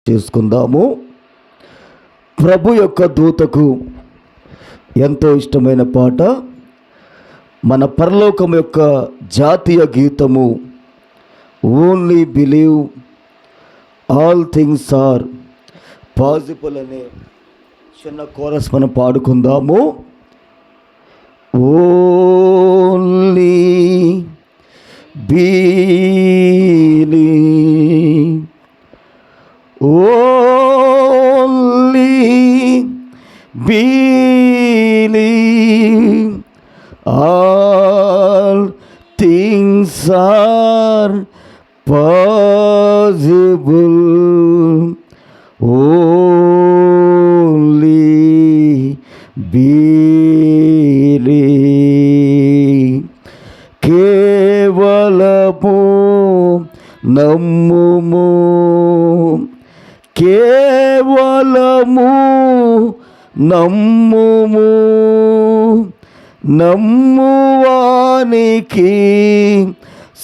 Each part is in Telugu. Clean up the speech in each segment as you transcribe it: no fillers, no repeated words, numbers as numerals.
చేసుకుందాము. ప్రభు యొక్క దూతకు ఎంతో ఇష్టమైన పాట, మన పరలోకం యొక్క జాతీయ గీతము only believe all things are possible అనే చిన్న కోరస్ మనం పాడుకుందాము. Only believe only believe all things are possible. Only believe. కేవలము నమ్ముము, కేవలము నమ్ముము, నమ్మువానికి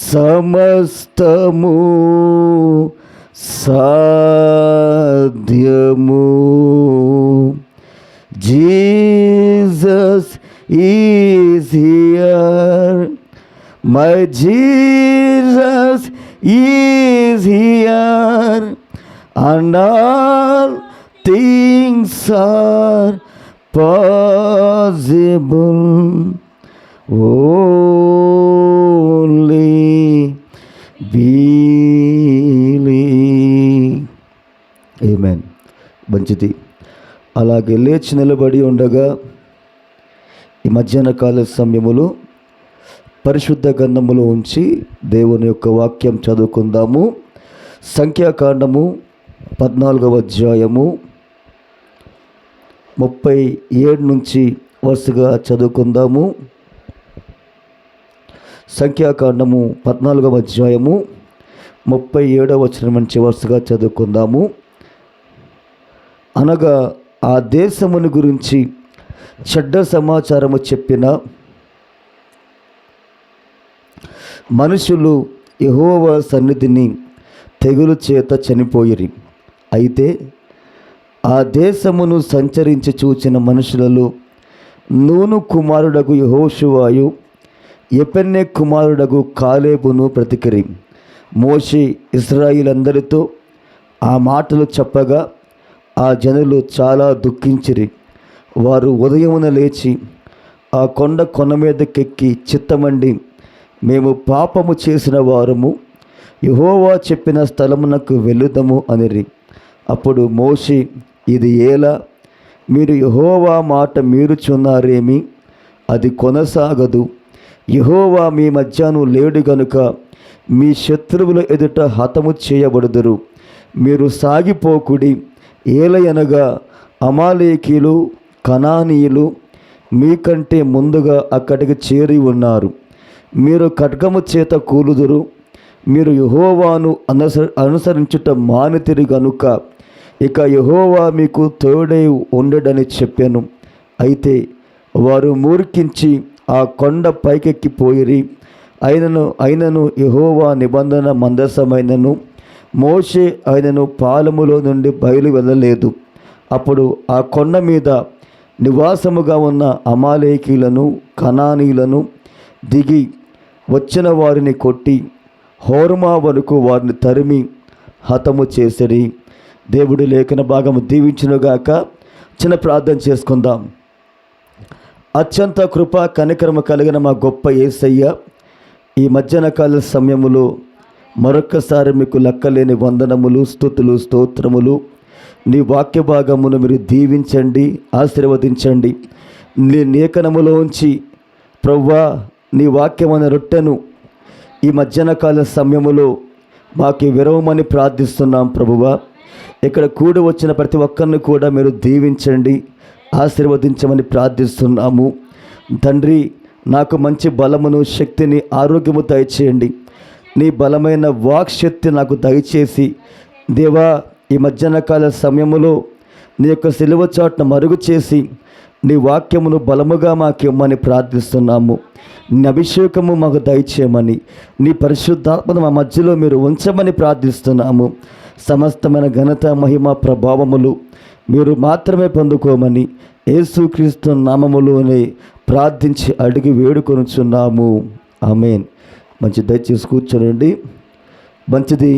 సమస్తము సాధ్యము. Jesus is here, my Jesus is here, and all things are possible. Only believe. Amen. మంచిది. అలాగే లేచి నిలబడి ఉండగా ఈ మధ్యాహ్న కాల సమయములో పరిశుద్ధ గ్రంథములో ఉంచి దేవుని యొక్క వాక్యం చదువుకుందాము. సంఖ్యాకాండము 14వ అధ్యాయము 37 నుంచి వరుసగా చదువుకుందాము. సంఖ్యాకాండము 14వ అధ్యాయము 37వ వచనం నుంచి వరుసగా చదువుకుందాము. అనగా ఆ దేశముని గురించి చెడ్డ సమాచారము చెప్పిన మనుషులు యెహోవా సన్నిధిని తెగులు చేత చనిపోయిరి. అయితే ఆ దేశమును సంచరించి చూచిన మనుషులలో నూను కుమారుడగు యెహోషువాయు, యెఫెన్నె కుమారుడగు కాలేబును బ్రతికిరి. మోషే ఇశ్రాయేలందరితో ఆ మాటలు చెప్పగా ఆ జనులు చాలా దుఃఖించిరి. వారు ఉదయమున లేచి ఆ కొండ మీదకెక్కి చిత్తమండి, మేము పాపము చేసిన వారము, యెహోవా చెప్పిన స్థలమునకు వెళ్ళుదము అనిరి. అప్పుడు మోషే, ఇది ఏలా? మీరు యెహోవా మాట మీరుచున్నారేమి? అది కొనసాగదు. యెహోవా మీ మధ్యను లేడు గనుక మీ శత్రువుల ఎదుట హతము చేయబడుదురు. మీరు సాగిపోకుడి. ఏలయనగా అమాలేకీయులు, కనానీయులు మీకంటే ముందుగా అక్కడికి చేరి ఉన్నారు. మీరు ఖడ్గము చేత కూలుదురు. మీరు యెహోవాను అనుసరించుట మానితిరి గనుక ఇక యెహోవా మీకు తోడై ఉండడని చెప్పాను. అయితే వారు మూర్ఖించి ఆ కొండ పైకెక్కిపోయిరి. అయినను యెహోవా నిబంధన మందసమైనను మోషే ఆయనను పాలములో నుండి బయలు వెళ్ళలేదు. అప్పుడు ఆ కొండ మీద నివాసముగా ఉన్న అమాలేకీలను, కనానీయులను దిగి వచ్చిన వారిని కొట్టి హోర్మా వరకు వారిని తరిమి హతము చేసిరి. దేవుడి లేఖన భాగము దీవించునుగాక. చిన్న ప్రార్థన చేసుకుందాం. అత్యంత కృప కనికరము కలిగిన మా గొప్ప యేసయ్య, ఈ మధ్యాహ్న కాల సమయములో మరొక్కసారి మీకు లెక్కలేని వందనములు, స్తుతులు, స్తోత్రములు. నీ వాక్య భాగమును మీరు దీవించండి, ఆశీర్వదించండి. నీ లేఖనములోంచి ప్రభువా నీ వాక్యమైన రొట్టెను ఈ మధ్యాహ్న కాల సమయములో మాకు విరవమని ప్రార్థిస్తున్నాం ప్రభువా. ఇక్కడ కూడి వచ్చిన ప్రతి ఒక్కరిని కూడా మీరు దీవించండి, ఆశీర్వదించమని ప్రార్థిస్తున్నాము. తండ్రి, నాకు మంచి బలమును, శక్తిని, ఆరోగ్యము దయచేయండి. నీ బలమైన వాక్శక్తి నాకు దయచేసి దేవా, ఈ మధ్యాహ్న కాల సమయములో నీ యొక్క సిలువ చాటును మరుగు చేసి నీ వాక్యమును బలముగా మాకు ఇమ్మని ప్రార్థిస్తున్నాము. నీ అభిషేకము మాకు దయచేయమని, నీ పరిశుద్ధాత్మను మా మధ్యలో మీరు ఉంచమని ప్రార్థిస్తున్నాము. సమస్తమైన ఘనత, మహిమ, ప్రభావములు మీరు మాత్రమే పొందుకోమని యేసుక్రీస్తు నామములోనే ప్రార్థించి అడిగి వేడుకొనుచున్నాము. ఆమేన్. మంచి దయచేసి కూర్చోనండి. మంచిది.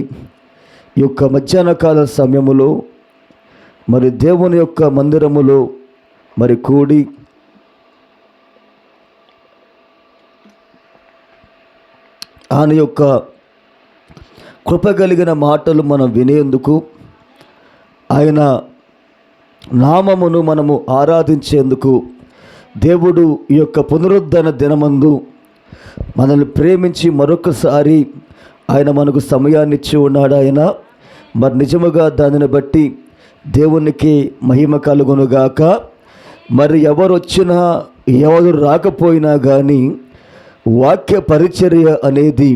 ఈ యొక్క మధ్యాహ్న కాల సమయములో మరి దేవుని యొక్క మందిరములో మరి కూడి ఆయన యొక్క కృప కలిగిన మాటలు మనం వినేందుకు, ఆయన నామమును మనము ఆరాధించేందుకు దేవుడు ఈ యొక్క పునరుద్ధరణ దినమందు మనల్ని ప్రేమించి మరొకసారి ఆయన మనకు సమయాన్ని ఇచ్చి ఉన్నాడు. ఆయన మరి నిజముగా దానిని బట్టి దేవునికి మహిమ కలుగునుగాక. మరి ఎవరు వచ్చినా ఎవరు రాకపోయినా కానీ వాక్య పరిచర్య అనేది,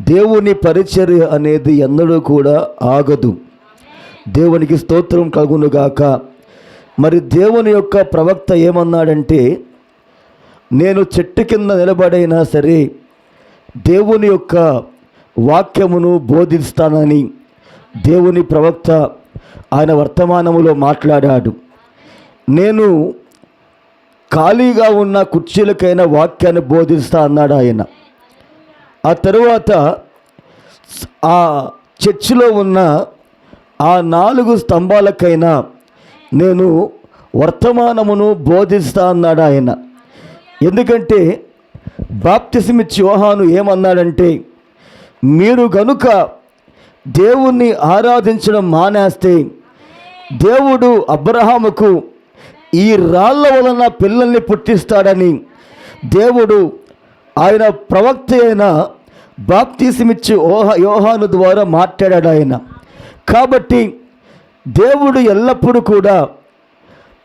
దేవుని పరిచర్య అనేది ఎన్నడూ కూడా ఆగదు. దేవునికి స్తోత్రం కలుగునుగాక. మరి దేవుని యొక్క ప్రవక్త ఏమన్నాడంటే, నేను చెట్టు కింద నిలబడైనా సరే దేవుని యొక్క వాక్యమును బోధిస్తానని దేవుని ప్రవక్త ఆయన వర్తమానములో మాట్లాడాడు. నేను ఖాళీగా ఉన్న కుర్చీలకైనా వాక్యాన్ని బోధిస్తా అన్నాడు ఆయన. ఆ తరువాత ఆ చర్చిలో ఉన్న ఆ 4 స్తంభాలకైనా నేను వర్తమానమును బోధిస్తా అన్నాడు ఆయన. ఎందుకంటే బాప్తిసమిచ్చి యోహాను ఏమన్నాడంటే, మీరు గనుక దేవుణ్ణి ఆరాధించడం మానేస్తే దేవుడు అబ్రహాముకు ఈ రాళ్ల వలన పిల్లల్ని పుట్టిస్తాడని దేవుడు ఆయన ప్రవక్త అయిన బాప్తిసమిచ్చి యోహాను ద్వారా మాట్లాడాడు ఆయన. కాబట్టి దేవుడు ఎల్లప్పుడూ కూడా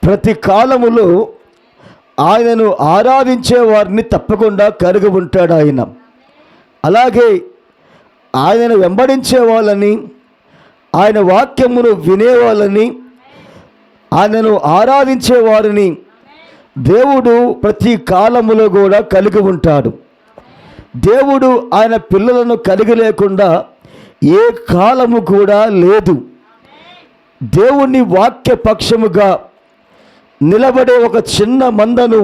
ప్రతి కాలములో ఆయనను ఆరాధించే వారిని తప్పకుండా కలిగి ఉంటాడు ఆయన. అలాగే ఆయనను వెంబడించే వాళ్ళని, ఆయన వాక్యమును వినేవాళ్ళని, ఆయనను ఆరాధించే వారిని దేవుడు ప్రతి కాలములో కూడా కలిగి ఉంటాడు. దేవుడు ఆయన పిల్లలను కలిగి లేకుండా ఏ కాలము కూడా లేదు. దేవుని వాక్య పక్షముగా నిలబడే ఒక చిన్న మందను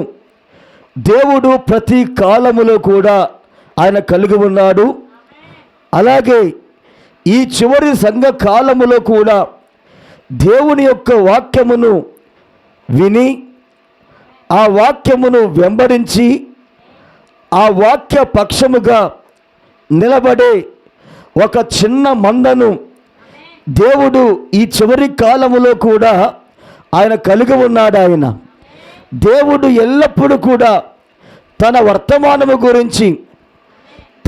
దేవుడు ప్రతి కాలములో కూడా ఆయన కలిగి ఉన్నాడు. అలాగే ఈ చివరి సంఘ కాలములో కూడా దేవుని యొక్క వాక్యమును విని, ఆ వాక్యమును వెంబడించి, ఆ వాక్య పక్షముగా నిలబడే ఒక చిన్న మందను దేవుడు ఈ చివరి కాలములో కూడా ఆయన కలిగి ఉన్నాడు. ఆయన దేవుడు ఎల్లప్పుడూ కూడా తన వర్తమానము గురించి,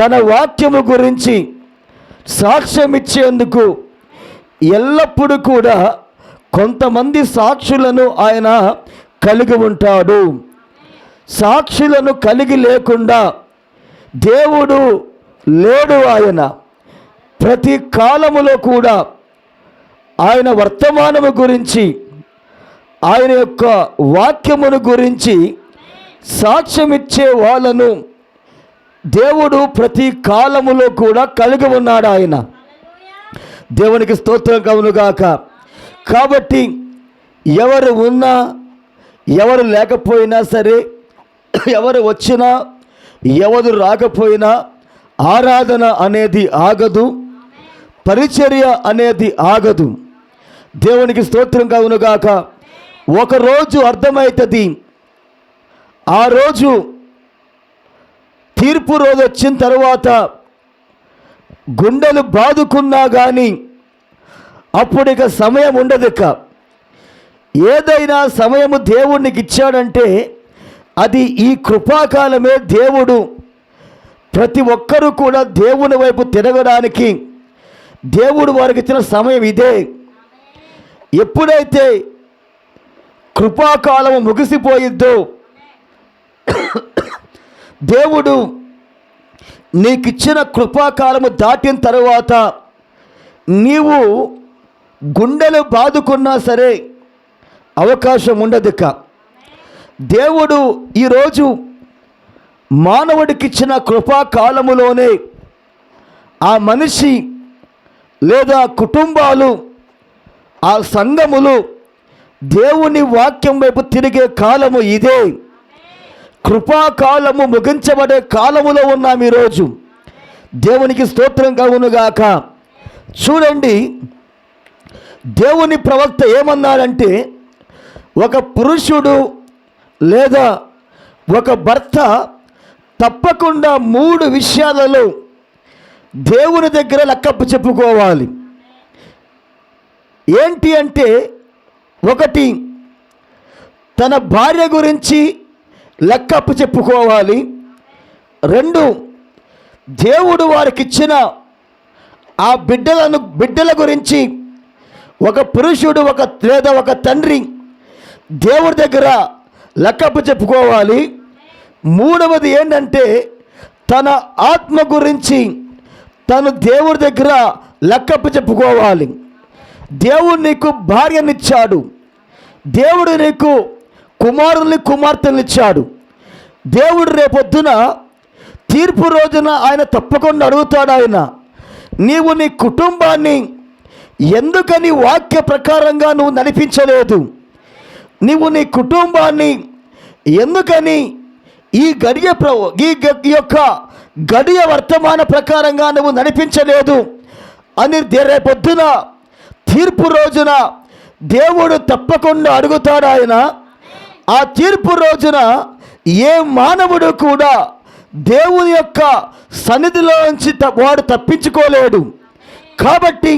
తన వాక్యము గురించి సాక్ష్యం ఇచ్చేందుకు ఎల్లప్పుడూ కూడా కొంతమంది సాక్షులను ఆయన కలిగి ఉంటాడు. సాక్షులను కలిగి లేకుండా దేవుడు లేడు. ఆయన ప్రతి కాలములో కూడా ఆయన వర్తమానము గురించి, ఆయన యొక్క వాక్యమును గురించి సాక్ష్యమిచ్చే వాళ్ళను దేవుడు ప్రతి కాలములో కూడా కలిగి ఉన్నాడు ఆయన. దేవునికి స్తోత్రం కలుగునుగాక. కాబట్టి ఎవరు ఉన్నా ఎవరు లేకపోయినా సరే, ఎవరు వచ్చినా ఎవరు రాకపోయినా ఆరాధన అనేది ఆగదు, పరిచర్య అనేది ఆగదు. దేవునికి స్తోత్రం కలుగునుగాక. ఒకరోజు అర్థమవుతుంది. ఆ రోజు తీర్పు రోజు వచ్చిన తర్వాత గుండెలు బాదుకున్నా కానీ అప్పుడిక సమయం ఉండదు. ఏదైనా సమయము దేవునికి ఇచ్చాడంటే అది ఈ కృపాకాలమే. దేవుడు ప్రతి ఒక్కరూ కూడా దేవుని వైపు తిరగడానికి దేవుడు వారికి ఇచ్చిన సమయం ఇదే. ఎప్పుడైతే కృపాకాలము ముగిసిపోయిద్దో, దేవుడు నీకిచ్చిన కృపాకాలము దాటిన తర్వాత నీవు గుండెలు బాదుకున్నా సరే అవకాశం ఉండదు. దేవుడు ఈరోజు మానవుడికిచ్చిన కృపాకాలములోనే ఆ మనిషి లేదా కుటుంబాలు, ఆ సంఘములు దేవుని వాక్యం వైపు తిరిగే కాలము ఇదే. కృపాకాలము ముగించబడే కాలములో ఉన్నాం ఈరోజు. దేవునికి స్తోత్రం కలుగునుగాక. చూడండి, దేవుని ప్రవక్త ఏమన్నాడంటే, ఒక పురుషుడు లేదా ఒక భర్త తప్పకుండా 3 విషయాలలో దేవుని దగ్గర లెక్కప్పు చెప్పుకోవాలి. ఏంటి అంటే, 1 తన భార్య గురించి లెక్కప్పు చెప్పుకోవాలి. 2 దేవుడు వారికిచ్చిన ఆ బిడ్డల గురించి ఒక పురుషుడు లేదా ఒక తండ్రి దేవుడి దగ్గర లెక్కప్పు చెప్పుకోవాలి. 3వది ఏంటంటే, తన ఆత్మ గురించి తను దేవుడి దగ్గర లెక్కప్పు చెప్పుకోవాలి. దేవుడు నీకు భార్యనిచ్చాడు, దేవుడు నీకు కుమారుల్ని కుమార్తెనిచ్చాడు. దేవుడు రేపొద్దున తీర్పు రోజున ఆయన తప్పకుండా అడుగుతాడు. ఆయన, నీవు నీ కుటుంబాన్ని ఎందుకని వాక్య ప్రకారంగా నువ్వు నడిపించలేదు? నీవు నీ కుటుంబాన్ని ఎందుకని ఈ యొక్క గడియ వర్తమాన ప్రకారంగా నువ్వు నడిపించలేదు అని రేపొద్దున తీర్పు రోజున దేవుడు తప్పకుండా అడుగుతాడు ఆయన. ఆ తీర్పు రోజున ఏ మానవుడు కూడా దేవుని యొక్క సన్నిధిలో నుంచి వాడు తప్పించుకోలేడు. కాబట్టి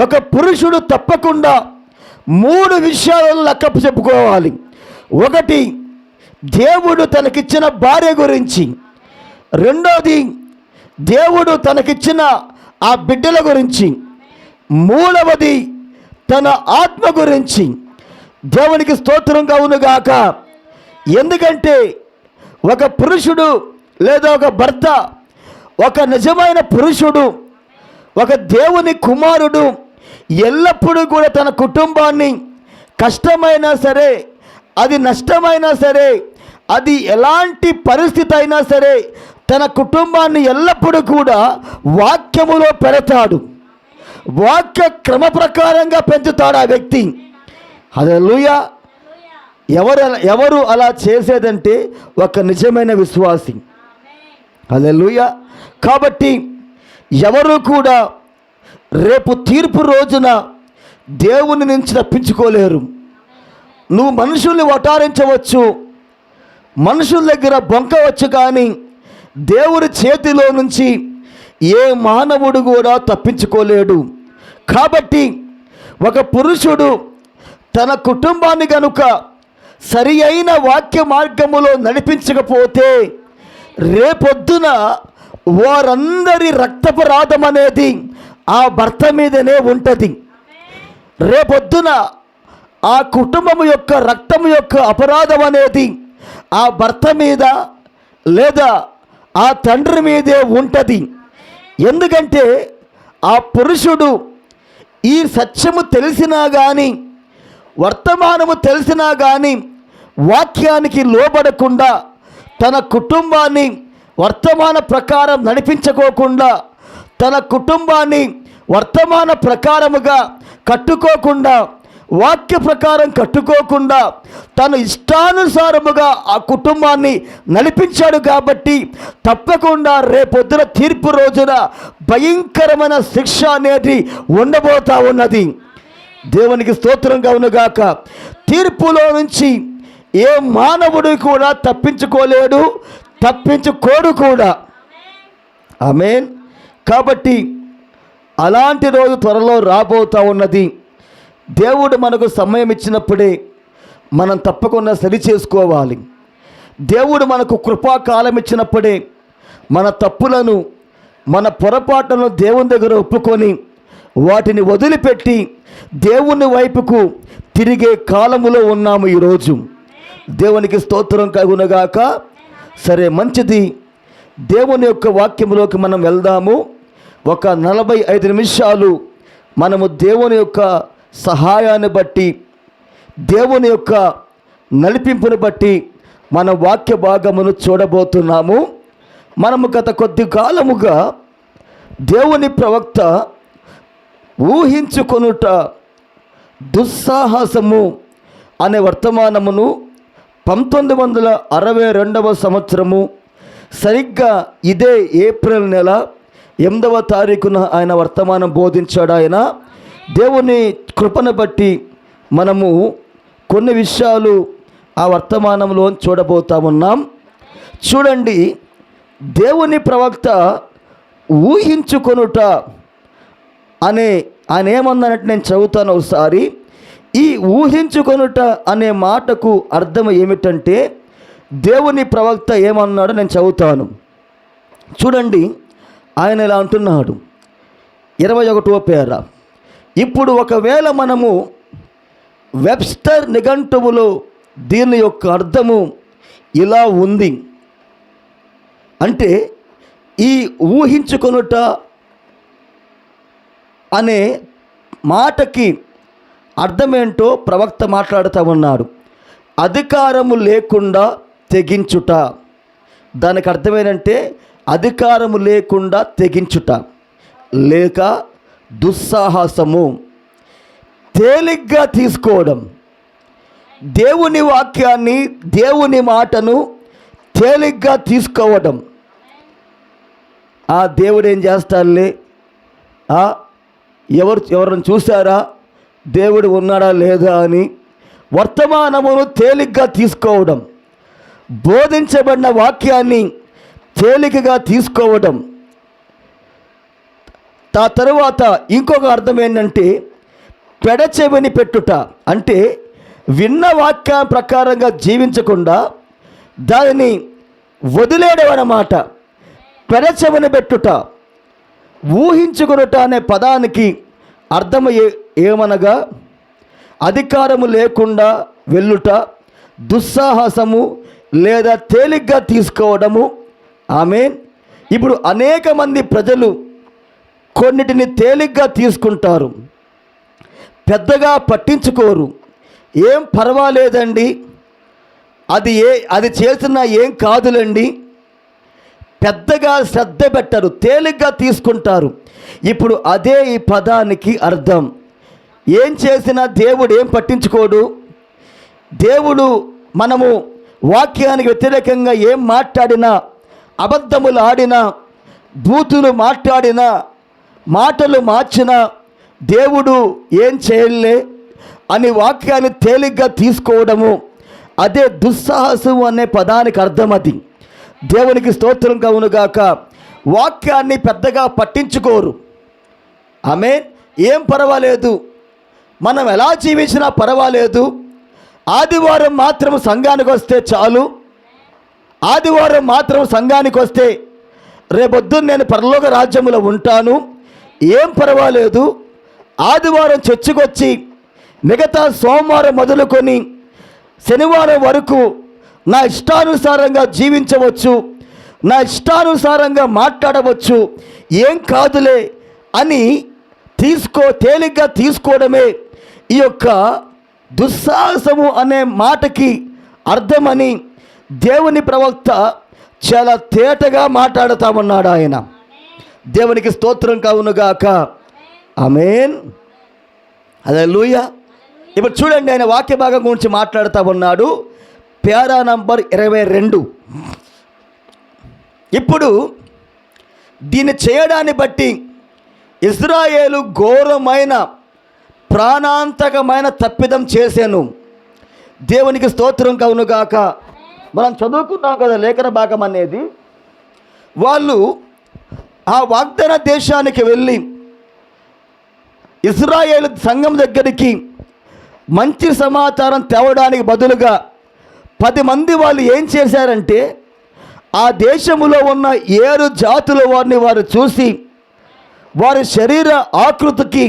ఒక పురుషుడు తప్పకుండా 3 విషయాలను లెక్కప్పు చెప్పుకోవాలి. 1 దేవుడు తనకిచ్చిన భార్య గురించి, 2వది దేవుడు తనకిచ్చిన ఆ బిడ్డల గురించి, 3వది తన ఆత్మ గురించి. దేవునికి స్తోత్రం కలుగునుగాక. ఎందుకంటే ఒక పురుషుడు లేదా ఒక భర్త, ఒక నిజమైన పురుషుడు, ఒక దేవుని కుమారుడు ఎల్లప్పుడూ కూడా తన కుటుంబాన్ని కష్టమైనా సరే, అది నష్టమైనా సరే, అది ఎలాంటి పరిస్థితి అయినా సరే, తన కుటుంబాన్ని ఎల్లప్పుడూ కూడా వాక్యములో పెడతాడు. వాక్య క్రమ ప్రకారంగా పెంచుతాడు ఆ వ్యక్తి. హల్లెలూయా. ఎవరు అలా చేసేదంటే ఒక నిజమైన విశ్వాసి. హల్లెలూయా. కాబట్టి ఎవరు కూడా రేపు తీర్పు రోజున దేవుని నుంచి తప్పించుకోలేరు. నువ్వు మనుషుల్ని వటారించవచ్చు, మనుషుల దగ్గర బొంకవచ్చు, కానీ దేవుని చేతిలో నుంచి ఏ మానవుడు కూడా తప్పించుకోలేడు. కాబట్టి ఒక పురుషుడు తన కుటుంబాన్ని గనుక సరి అయిన వాక్య మార్గములో నడిపించకపోతే రేపొద్దున వారందరి రక్తపరాధం అనేది ఆ భర్త మీదనే ఉంటుంది. రేపొద్దున ఆ కుటుంబము యొక్క రక్తము యొక్క అపరాధం అనేది ఆ భర్త మీద లేదా ఆ తండ్రి మీదే ఉంటుంది. ఎందుకంటే ఆ పురుషుడు ఈ సత్యము తెలిసినా కానీ, వర్తమానము తెలిసినా కానీ వాక్యానికి లోబడకుండా తన కుటుంబాన్ని వర్తమాన ప్రకారం నడిపించుకోకుండా, తన కుటుంబాన్ని వర్తమాన ప్రకారముగా కట్టుకోకుండా, వాక్య ప్రకారం కట్టుకోకుండా తను ఇష్టానుసారముగా ఆ కుటుంబాన్ని నడిపించాడు. కాబట్టి తప్పకుండా రేపొద్దున తీర్పు రోజున భయంకరమైన శిక్ష అనేది ఉండబోతా ఉన్నది. దేవునికి స్తోత్రం కలుగునుగాక. తీర్పులో నుంచి ఏ మానవుడు కూడా తప్పించుకోలేడు, తప్పించుకోడు కూడా. ఆమేన్. కాబట్టి అలాంటి రోజు త్వరలో రాబోతా ఉన్నది. దేవుడు మనకు సమయం ఇచ్చినప్పుడే మనం తప్పకుండా సరి చేసుకోవాలి. దేవుడు మనకు కృపాకాలం ఇచ్చినప్పుడే మన తప్పులను, మన పొరపాట్లను దేవుని దగ్గర ఒప్పుకొని వాటిని వదిలిపెట్టి దేవుని వైపుకు తిరిగే కాలములో ఉన్నాము ఈరోజు. దేవునికి స్తోత్రం కలుగునుగాక. సరే, మంచిది. దేవుని యొక్క వాక్యములోకి మనం వెళ్దాము. ఒక 45 నిమిషాలు మనము దేవుని యొక్క సహాయాన్ని బట్టి, దేవుని యొక్క నడిపింపుని బట్టి మన వాక్య భాగమును చూడబోతున్నాము. మనము గత కొద్ది కాలముగా దేవుని ప్రవక్త ఊహించుకొనుట దుస్సాహసము అనే వర్తమానమును 1962 సంవత్సరము సరిగ్గా ఇదే ఏప్రిల్ నెల 8వ తారీఖున ఆయన వర్తమానం బోధించాడు. ఆయన దేవుని కృపను బట్టి మనము కొన్ని విషయాలు ఆ వర్తమానంలో చూడబోతా ఉన్నాం. చూడండి, దేవుని ప్రవక్త ఊహించుకొనుట అనే ఆయన ఏమన్నానంటే నేను చదువుతాను ఒకసారి. ఈ ఊహించుకొనుట అనే మాటకు అర్థం ఏమిటంటే దేవుని ప్రవక్త ఏమన్నాడో నేను చదువుతాను. చూడండి, ఆయన ఇలా అంటున్నాడు 21వ పేర. ఇప్పుడు ఒకవేళ మనము వెబ్స్టర్ నిఘంటువులో దీని యొక్క అర్థము ఇలా ఉంది అంటే, ఈ ఊహించుకొనుట అనే మాటకి అర్థమేంటో ప్రవక్త మాట్లాడుతూ ఉన్నాడు. అధికారము లేకుండా తెగించుట. దానికి అర్థమేంటంటే అధికారము లేకుండా తెగించుట లేక దుస్సాహసము, తేలిగ్గా తీసుకోవడం. దేవుని వాక్యాన్ని, దేవుని మాటను తేలిగ్గా తీసుకోవడం. ఆ దేవుడు ఏం చేస్తాడులే, ఎవరిని చూసారా, దేవుడు ఉన్నాడా లేదా అని వర్తమానమును తేలిగ్గా తీసుకోవడం, బోధించబడిన వాక్యాన్ని తేలికగా తీసుకోవడం. ఆ తరువాత ఇంకొక అర్థం ఏంటంటే పెడచెవిని పెట్టుట. అంటే విన్న వాక్య ప్రకారంగా జీవించకుండా దానిని వదిలేయడం అన్నమాట. పెడచెవిని పెట్టుట. ఊహించుకొనుట అనే పదానికి అర్థం ఏమనగా అధికారము లేకుండా వెళ్ళుట, దుస్సాహసము లేదా తేలిగ్గా తీసుకోవడము. ఆమేన్. ఇప్పుడు అనేక మంది ప్రజలు కొన్నిటిని తేలిగ్గా తీసుకుంటారు, పెద్దగా పట్టించుకోరు. ఏం పర్వాలేదండి, అది చేసిన ఏం కాదులండి, పెద్దగా శ్రద్ధ పెట్టరు, తేలిగ్గా తీసుకుంటారు. ఇప్పుడు అదే ఈ పదానికి అర్థం. ఏం చేసినా దేవుడు ఏం పట్టించుకోడు. దేవుడు మనము వాక్యానికి వ్యతిరేకంగా ఏం మాట్లాడినా, అబద్ధములు ఆడినా, బూతులు మాట్లాడినా, మాటలు మార్చినా దేవుడు ఏం చేయలే అని వాక్యాన్ని తేలిగ్గా తీసుకోవడము, అదే దుస్సాహసం అనే పదానికి అర్థం. అది దేవునికి స్తోత్రం కలుగునుగాక. వాక్యాన్ని పెద్దగా పట్టించుకోరు. ఆమేన్. ఏం పర్వాలేదు, మనం ఎలా జీవించినా పర్వాలేదు, ఆదివారం మాత్రం సంఘానికి వస్తే చాలు, ఆదివారం మాత్రం సంఘానికి వస్తే రేపొద్దున నేను పరలోక రాజ్యంలో ఉంటాను, ఏం పర్వాలేదు, ఆదివారం చర్చికొచ్చి మిగతా సోమవారం మొదలుకొని శనివారం వరకు నా ఇష్టానుసారంగా జీవించవచ్చు, నా ఇష్టానుసారంగా మాట్లాడవచ్చు, ఏం కాదులే అని తేలిగ్గా తీసుకోవడమే ఈ యొక్క దుస్సాహసము అనే మాటకి అర్థమని దేవుని ప్రవక్త చాలా తేటగా మాట్లాడుతామన్నాడు ఆయన. దేవునికి స్తోత్రం కలుగునుగాక. ఆమేన్. హల్లెలూయా. ఇప్పుడు చూడండి, ఆయన వాక్య భాగం గురించి మాట్లాడుతూ ఉన్నాడు. Para number 22. ఇప్పుడు దీన్ని చేయడాన్ని బట్టి ఇశ్రాయేలు ఘోరమైన ప్రాణాంతకమైన తప్పిదం చేశాను. దేవునికి స్తోత్రం కలుగునుగాక. మనం చదువుకున్నాం కదా లేఖన భాగం అనేది. వాళ్ళు ఆ వాగ్దాన దేశానికి వెళ్ళి ఇశ్రాయేలు సంఘం దగ్గరికి మంచి సమాచారం తేవడానికి బదులుగా 10 మంది వాళ్ళు ఏం చేశారంటే, ఆ దేశములో ఉన్న 7 జాతుల వారిని వారు చూసి వారి శరీర ఆకృతికి,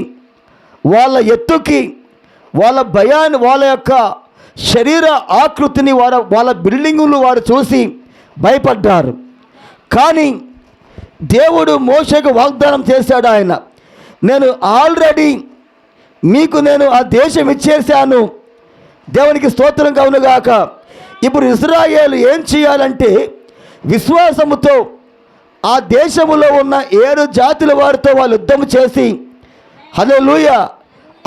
వాళ్ళ ఎత్తుకి, వాళ్ళ భయాన్ని, వాళ్ళ యొక్క శరీర ఆకృతిని, వాళ్ళ బిల్డింగులు వారు చూసి భయపడ్డారు. కానీ దేవుడు మోషేకు వాగ్దానం చేశాడు. ఆయన, నేను ఆల్రెడీ మీకు నేను ఆ దేశం ఇచ్చేశాను. దేవునికి స్తోత్రం కలుగునుగాక. ఇప్పుడు ఇశ్రాయేలు ఏం చేయాలంటే విశ్వాసముతో ఆ దేశములో ఉన్న 7 జాతుల వారితో వాళ్ళు యుద్ధం చేసి హల్లెలూయా,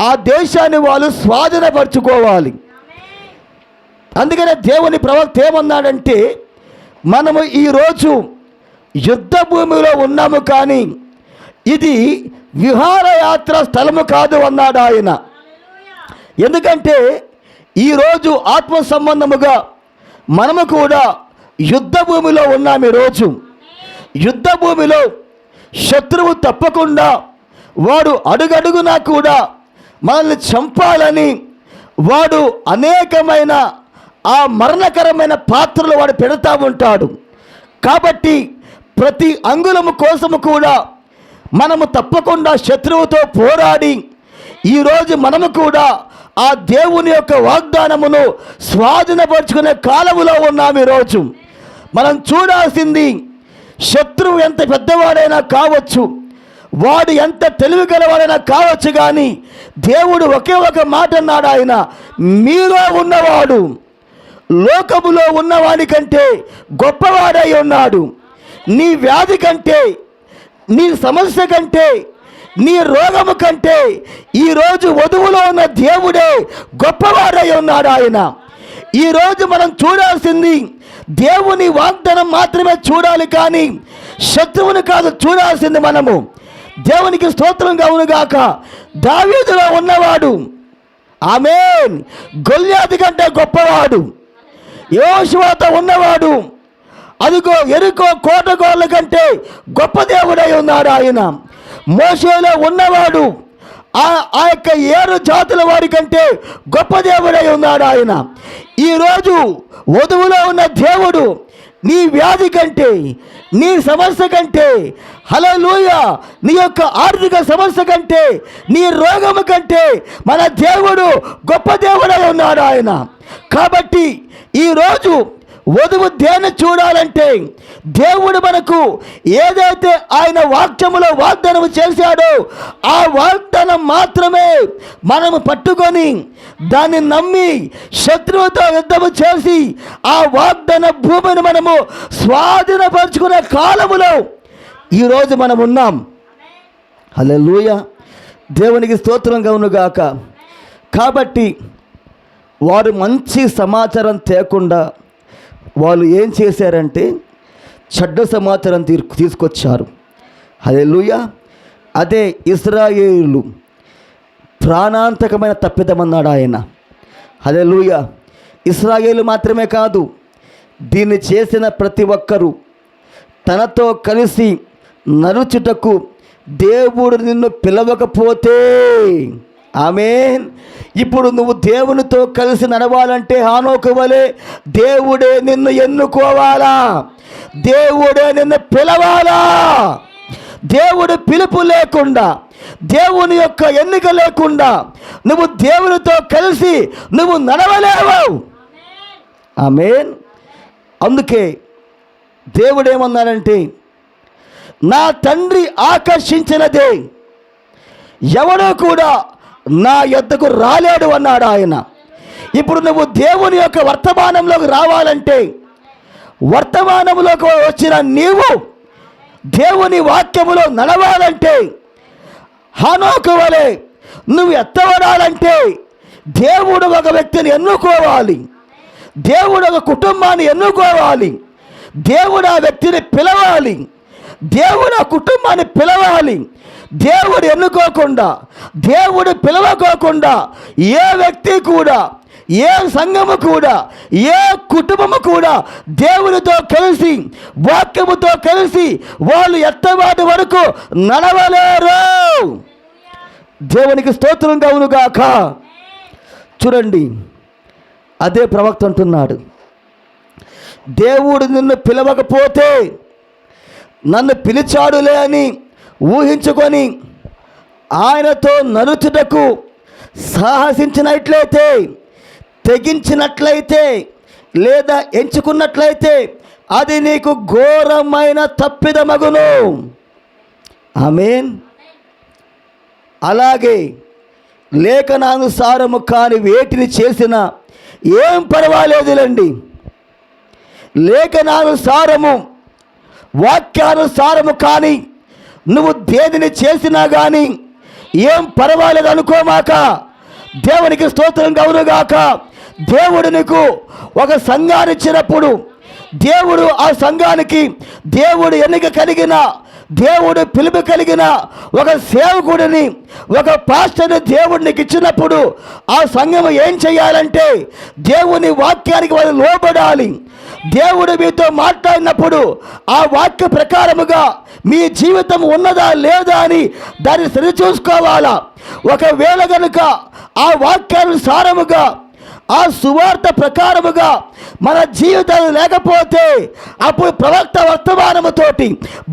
ఆ దేశాన్ని వాళ్ళు స్వాధీనపరచుకోవాలి. అందుకనే దేవుని ప్రవక్త ఏమన్నాడంటే, మనము ఈరోజు యుద్ధ భూమిలో ఉన్నాము, కానీ ఇది విహారయాత్ర స్థలము కాదు అన్నాడు ఆయన. ఎందుకంటే ఈరోజు ఆత్మ సంబంధముగా మనము కూడా యుద్ధ భూమిలో ఉన్నాము. ఈరోజు యుద్ధ భూమిలో శత్రువు తప్పకుండా వాడు అడుగడుగునా కూడా మనల్ని చంపాలని వాడు అనేకమైన ఆ మరణకరమైన పాత్రలు వాడు పెడతా ఉంటాడు. కాబట్టి ప్రతి అంగుళము కోసము కూడా మనము తప్పకుండా శత్రువుతో పోరాడి ఈరోజు మనము కూడా ఆ దేవుని యొక్క వాగ్దానమును స్వాధీనపరుచుకునే కాలములో ఉన్నాము. ఈరోజు మనం చూడాల్సింది, శత్రువు ఎంత పెద్దవాడైనా కావచ్చు, వాడు ఎంత తెలివి గలవాడైనా కావచ్చు, కానీ దేవుడు ఒకే ఒక మాట అన్నాడు. ఆయన మీలో ఉన్నవాడు లోకములో ఉన్నవాడి కంటే గొప్పవాడై ఉన్నాడు. నీ వ్యాధి కంటే, నీ సమస్య కంటే, నీ రోగము కంటే ఈరోజు వధువులో ఉన్న దేవుడే గొప్పవాడై ఉన్నాడు. ఆయన ఈరోజు మనం చూడాల్సింది దేవుని వాగ్దానం మాత్రమే చూడాలి, కానీ శత్రువుని కాదు చూడాల్సింది మనము. దేవునికి స్తోత్రం కలుగునుగాక. దావీదులో ఉన్నవాడు, ఆమేన్, గొల్యాతు కంటే గొప్పవాడు. యెహోషువతో ఉన్నవాడు, అదిగో ఎరికో కోటగోళ్ళ కంటే గొప్ప దేవుడై ఉన్నాడు ఆయన. మోషేలో ఉన్నవాడు, ఆ యొక్క 7 జాతుల వారి కంటే గొప్ప దేవుడై ఉన్నాడు ఆయన. ఈరోజు వధువులో ఉన్న దేవుడు నీ వ్యాధి కంటే, నీ సమస్య కంటే, హల్లెలూయా, నీ యొక్క ఆర్థిక సమస్య కంటే, నీ రోగము కంటే మన దేవుడు గొప్ప దేవుడై ఉన్నాడు ఆయన. కాబట్టి ఈరోజు వధువు దేన్ని చూడాలంటే, దేవుడు మనకు ఏదైతే ఆయన వాక్యములో వాగ్దానం చేశాడో ఆ వాగ్దానం మాత్రమే మనము పట్టుకొని దాన్ని నమ్మి శత్రువుతో యుద్ధము చేసి ఆ వాగ్దాన భూమిని మనము స్వాధీనపరుచుకునే కాలములో ఈరోజు మనం ఉన్నాం. హల్లెలూయా, దేవునికి స్తోత్రం కలుగునుగాక. కాబట్టి వారు మంచి సమాచారం తేకుండా వాళ్ళు ఏం చేశారంటే చెడ్డ సమాచారం తీసుకొచ్చారు. హల్లెలూయా. అదే ఇశ్రాయేలు ప్రాణాంతకమైన తప్పిదమన్నాడు ఆయన. హల్లెలూయా. ఇశ్రాయేలు మాత్రమే కాదు, దీన్ని చేసిన ప్రతి ఒక్కరూ తనతో కలిసి నడుచుటకు దేవుడు నిన్ను పిలవకపోతే, ఆమేన్, ఇప్పుడు నువ్వు దేవునితో కలిసి నడవాలంటే హానోకు వలె దేవుడే నిన్ను ఎన్నుకోవాలా, దేవుడే నిన్ను పిలవాలా. దేవుడు పిలుపు లేకుండా, దేవుని యొక్క ఎన్నిక లేకుండా నువ్వు దేవునితో కలిసి నువ్వు నడవలేవు. ఆమేన్. అందుకే దేవుడు ఏమన్నాడంటే, నా తండ్రి ఆకర్షించినదే ఎవడో కూడా నా యొద్దకు రాలేడు అన్నాడు ఆయన. ఇప్పుడు నువ్వు దేవుని యొక్క వర్తమానంలోకి రావాలంటే, వర్తమానంలోకి వచ్చిన నీవు దేవుని వాక్యములో నడవాలంటే, హానోకు వలె నువ్వు ఎత్తబడాలంటే దేవుడు ఒక వ్యక్తిని ఎన్నుకోవాలి, దేవుడు ఒక కుటుంబాన్ని ఎన్నుకోవాలి, దేవుడు ఆ వ్యక్తిని పిలవాలి, దేవుడు ఆ కుటుంబాన్ని పిలవాలి. దేవుడు ఎన్నుకోకుండా, దేవుడు పిలవకోకుండా ఏ వ్యక్తి కూడా, ఏ సంఘము కూడా, ఏ కుటుంబము కూడా దేవునితో కలిసి వాక్యముతో కలిసి వాళ్ళు ఎత్తబాటు వరకు నడవలేరు. దేవునికి స్తోత్రం కలుగునుగాక. చూడండి, అదే ప్రవక్త అంటున్నాడు, దేవుడు నిన్ను పిలవకపోతే నన్ను పిలిచాడులే అని ఊహించుకొని ఆయనతో నడుచుటకు సాహసించినట్లయితే, తెగించినట్లయితే, లేదా ఎంచుకున్నట్లయితే అది నీకు ఘోరమైన తప్పిదమగును. ఆమేన్. అలాగే లేఖనానుసారము కాని వేటిని చేసినా ఏం పర్వాలేదులండి. లేఖనానుసారము, వాక్యానుసారము కానీ నువ్వు దేనిని చేసినా కానీ ఏం పర్వాలేదు అనుకోమాక. దేవునికి స్తోత్రం కలుగుగాక. దేవుడు నీకు ఒక సంఘాన్ని ఇచ్చినప్పుడు, దేవుడు ఆ సంఘానికి దేవుడు ఎన్నిక కలిగిన, దేవుడు పిలుపు కలిగిన ఒక సేవకుడిని, ఒక పాస్టర్ని దేవుడు నీకు ఇచ్చినప్పుడు ఆ సంఘం ఏం చేయాలంటే దేవుని వాక్యానికి వాళ్ళు లోబడాలి. దేవుడు మీతో మాట్లాడినప్పుడు ఆ వాక్య ప్రకారముగా మీ జీవితం ఉన్నదా లేదా అని దాన్ని సరిచూసుకోవాలా. ఒకవేళ కనుక ఆ వాక్యాలను సారముగా, ఆ సువార్త ప్రకారముగా మన జీవితాలు లేకపోతే అప్పుడు ప్రవక్త వర్తమానముతోటి,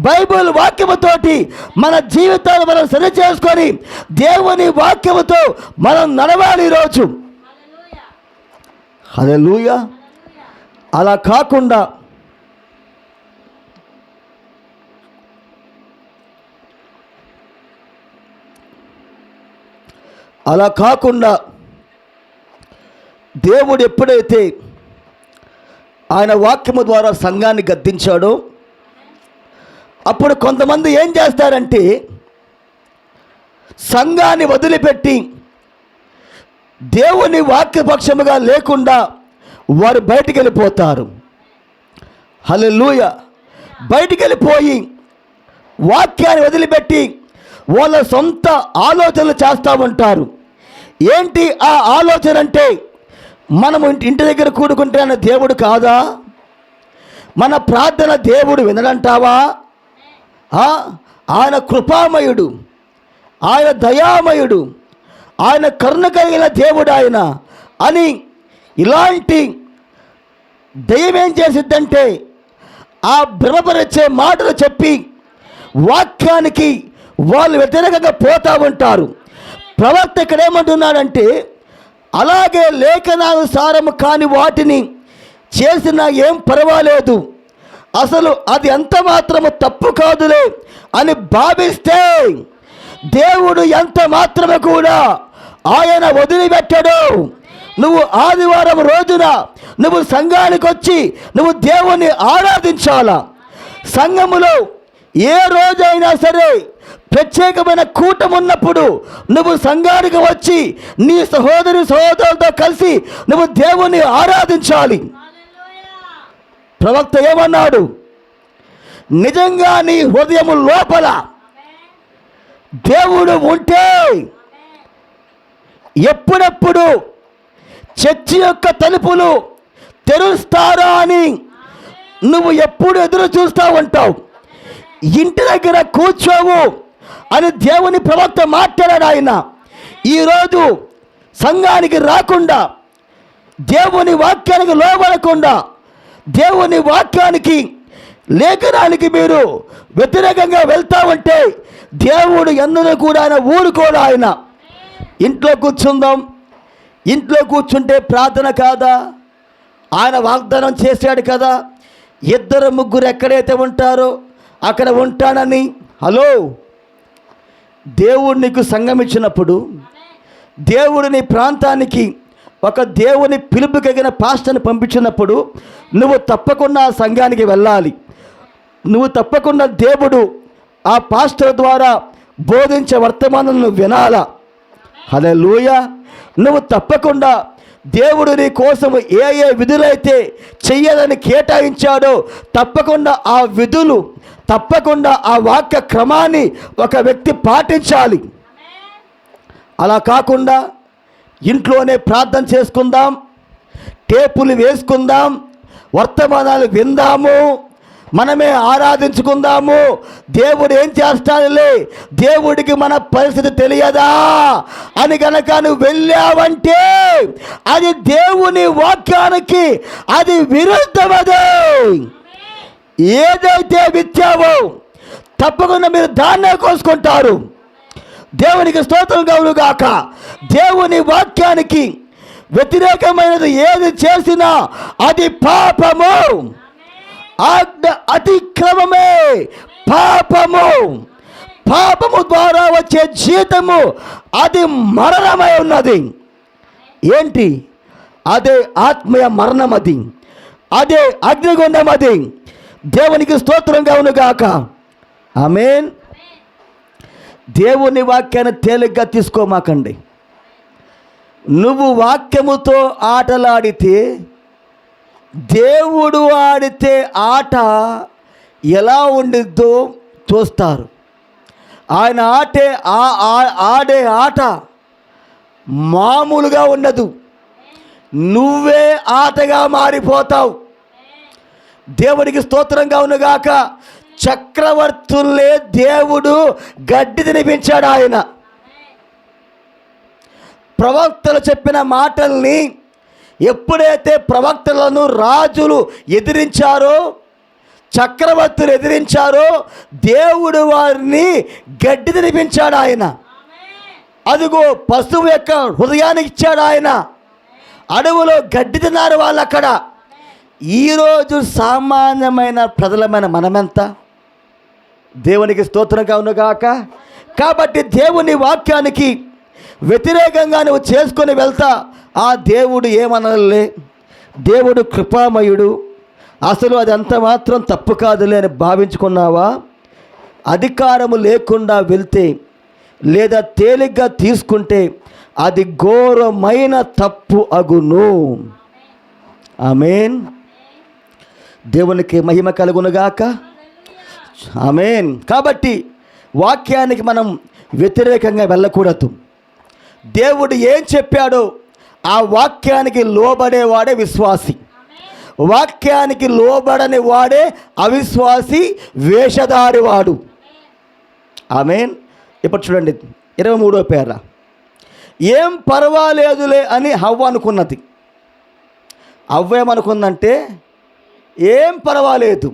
బైబిల్ వాక్యముతోటి మన జీవితాలు మనం సరి చేసుకొని దేవుని వాక్యముతో మనం నడవాలి ఈరోజు. హల్లెలూయా. అలా కాకుండా దేవుడు ఎప్పుడైతే ఆయన వాక్యము ద్వారా సంఘాన్ని గద్దించాడో అప్పుడు కొంతమంది ఏం చేస్తారంటే సంఘాన్ని వదిలిపెట్టి దేవుని వాక్యపక్షముగా లేకుండా వారు బయటికి వెళ్ళిపోతారు. హల్లెలూయా. బయటికి వెళ్ళిపోయి వాక్యాన్ని వదిలిపెట్టి వాళ్ళ సొంత ఆలోచనలు చేస్తూ ఉంటారు. ఏంటి ఆ ఆలోచన అంటే, మనము ఇంటి దగ్గర కూడుకుంటే ఆయన దేవుడు కాదా? మన ప్రార్థన దేవుడు వినడంటావా? ఆయన కృపామయుడు, ఆయన దయామయుడు, ఆయన కరుణ కలిగిన దేవుడు ఆయన అని ఇలాంటి దయ్యం ఏం చేసిద్దంటే ఆ భ్రమపరిచే మాటలు చెప్పి వాక్యానికి వాళ్ళు వ్యతిరేకంగా పోతూ ఉంటారు. ప్రవక్త ఇక్కడ ఏమంటున్నాడంటే, అలాగే లేఖనానుసారము కాని వాటిని చేసినా ఏం పర్వాలేదు, అసలు అది ఎంత మాత్రము తప్పు కాదులే అని భావిస్తే దేవుడు ఎంత మాత్రమే కూడా ఆయన వదిలిపెట్టడు. నువ్వు ఆదివారం రోజున నువ్వు సంఘానికి వచ్చి నువ్వు దేవుణ్ణి ఆరాధించాలా. సంఘములో ఏ రోజైనా సరే ప్రత్యేకమైన కూటం ఉన్నప్పుడు నువ్వు సంఘానికి వచ్చి నీ సహోదరులతో కలిసి నువ్వు దేవుణ్ణి ఆరాధించాలి. ప్రవక్త ఏమన్నాడు? నిజంగా నీ హృదయము లోపల దేవుడు ఉంటే ఎప్పుడెప్పుడు చర్చి యొక్క తలుపులు తెరుస్తారా అని నువ్వు ఎప్పుడు ఎదురు చూస్తూ ఉంటావు. ఇంటి దగ్గర కూర్చోవు అని దేవుని ప్రవక్త మాట్లాడాడు. ఆయన ఈరోజు సంఘానికి రాకుండా, దేవుని వాక్యానికి లోబడకుండా, దేవుని వాక్యానికి లేఖనానికి మీరు వ్యతిరేకంగా వెళ్తా ఉంటే దేవుడు ఎన్నడూ కూడా ఆయన ఊరుకోడు. ఆయన ఇంట్లో కూర్చుందాం, ఇంట్లో కూర్చుంటే ప్రార్థన కాదా? ఆయన వాగ్దానం చేశాడు కదా, 2-3 ఎక్కడైతే ఉంటారో అక్కడ ఉంటానని. హలో, దేవుడు నీకు సంఘం ఇచ్చినప్పుడు, దేవుడు నీ ప్రాంతానికి ఒక దేవుని పిలుపు కలిగిన పాస్టర్ని పంపించినప్పుడు నువ్వు తప్పకుండా ఆ సంఘానికి వెళ్ళాలి. నువ్వు తప్పకుండా దేవుడు ఆ పాస్టర్ ద్వారా బోధించే వర్తమానం నువ్వు వినాలా. హల్లెలూయా. నువ్వు తప్పకుండా దేవుడు నీ కోసము ఏ ఏ విధులైతే చెయ్యాలని కేటాయించాడో తప్పకుండా ఆ విధులు, తప్పకుండా ఆ వాక్య క్రమాన్ని ఒక వ్యక్తి పాటించాలి. అలా కాకుండా ఇంట్లోనే ప్రార్థన చేసుకుందాం, టేపులు వేసుకుందాం, వర్తమానాలు విందాము, మనమే ఆరాధించుకుందాము, దేవుడు ఏం చేస్తాడులే, దేవుడికి మన పరిస్థితి తెలియదా అని కనుక నువ్వు వెళ్ళావంటే అది దేవుని వాక్యానికి అది విరుద్ధమదే. ఏదైతే విత్తావో తప్పకుండా మీరు దాన్నే కోసుకుంటారు. దేవునికి స్తోత్రం కలుగుగాక. దేవుని వాక్యానికి వ్యతిరేకమైనది ఏది చేసినా అది పాపము, అతిక్రమమే పాపము. పాపము ద్వారా వచ్చే జీతము అది మరణమై ఉన్నది. ఏంటి? అదే ఆత్మీయ మరణం, అదే అగ్నిగుండం. అది దేవునికి స్తోత్రం కలుగుగాక. ఆమేన్. దేవుని వాక్యాన్ని తేలిగ్గా తీసుకోమాకండి. నువ్వు వాక్యముతో ఆటలాడితే దేవుడు ఆడితే ఆట ఎలా ఉండిద్దో చూస్తారు. ఆయన ఆడే ఆట మామూలుగా ఉండదు. నువ్వే ఆటగా మారిపోతావు. దేవునికి స్తోత్రంగా ఉన్నగాక. చక్రవర్తులే దేవుడు గడ్డి తినిపించాడు. ఆయన ప్రవక్తలు చెప్పిన మాటల్ని ఎప్పుడైతే ప్రవక్తలను రాజులు ఎదిరించారో, చక్రవర్తులు ఎదిరించారో, దేవుడు వారిని గడ్డి తినిపించాడు. ఆయన అదిగో పశువు యొక్క హృదయానికి ఇచ్చాడు. ఆయన అడవులో గడ్డి తిన్నారు వాళ్ళు అక్కడ. ఈరోజు సామాన్యమైన ప్రజలమైన మనమెంత? దేవునికి స్తోత్రంగా ఉన్నగాక. కాబట్టి దేవుని వాక్యానికి వ్యతిరేకంగా నువ్వు చేసుకొని వెళ్తా, ఆ దేవుడు ఏమనలే, దేవుడు కృపామయుడు, అసలు అది అంత మాత్రం తప్పు కాదులే అని భావించుకున్నావా? అధికారము లేకుండా వెళ్తే లేదా తేలిగ్గా తీసుకుంటే అది ఘోరమైన తప్పు అగును. ఆమేన్. దేవునికి మహిమ కలుగునుగాక. ఆమేన్. కాబట్టి వాక్యానికి మనం వ్యతిరేకంగా వెళ్ళకూడదు. దేవుడు ఏం చెప్పాడో ఆ వాక్యానికి లోబడేవాడే విశ్వాసి. వాక్యానికి లోబడని వాడే అవిశ్వాసి, వేషధారి వాడు. ఆమేన్. ఇప్పుడు చూడండి 23వ పేర, ఏం పర్వాలేదులే అని హవ్వ అనుకున్నది. హవ్వ ఏమనుకుందంటే ఏం పర్వాలేదు,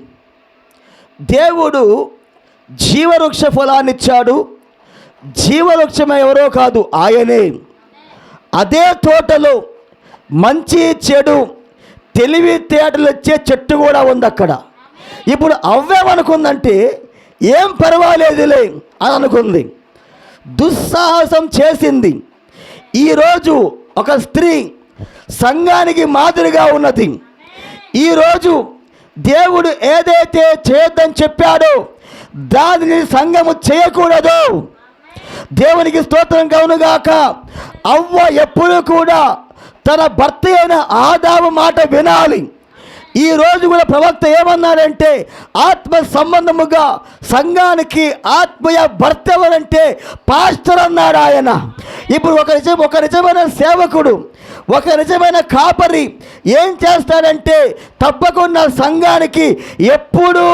దేవుడు జీవవృక్ష ఫలాన్ని ఇచ్చాడు. జీవవృక్షం ఎవరో కాదు, ఆయనే. అదే తోటలో మంచి చెడు తెలివితేటలు వచ్చే చెట్టు కూడా ఉంది అక్కడ. ఇప్పుడు అవ్వేమనుకుందంటే ఏం పర్వాలేదులే అని అనుకుంది. దుస్సాహసం చేసింది. ఈరోజు ఒక స్త్రీ సంఘానికి మాదిరిగా ఉన్నది. ఈరోజు దేవుడు ఏదైతే చేయొద్దని చెప్పాడో దానిని సంఘము చేయకూడదు. దేవునికి స్తోత్రం కలుగునుగాక. అవ్వ ఎప్పుడు కూడా తన భర్త అయిన ఆదాము మాట వినాలి. ఈరోజు కూడా ప్రవక్త ఏమన్నాడంటే ఆత్మ సంబంధముగా సంఘానికి ఆత్మీయ భర్త ఎవరంటే పాస్టర్ అన్నాడు ఆయన. ఇప్పుడు ఒక నిజమైన సేవకుడు, ఒక నిజమైన కాపరి ఏం చేస్తాడంటే తప్పకుండా సంఘానికి ఎప్పుడూ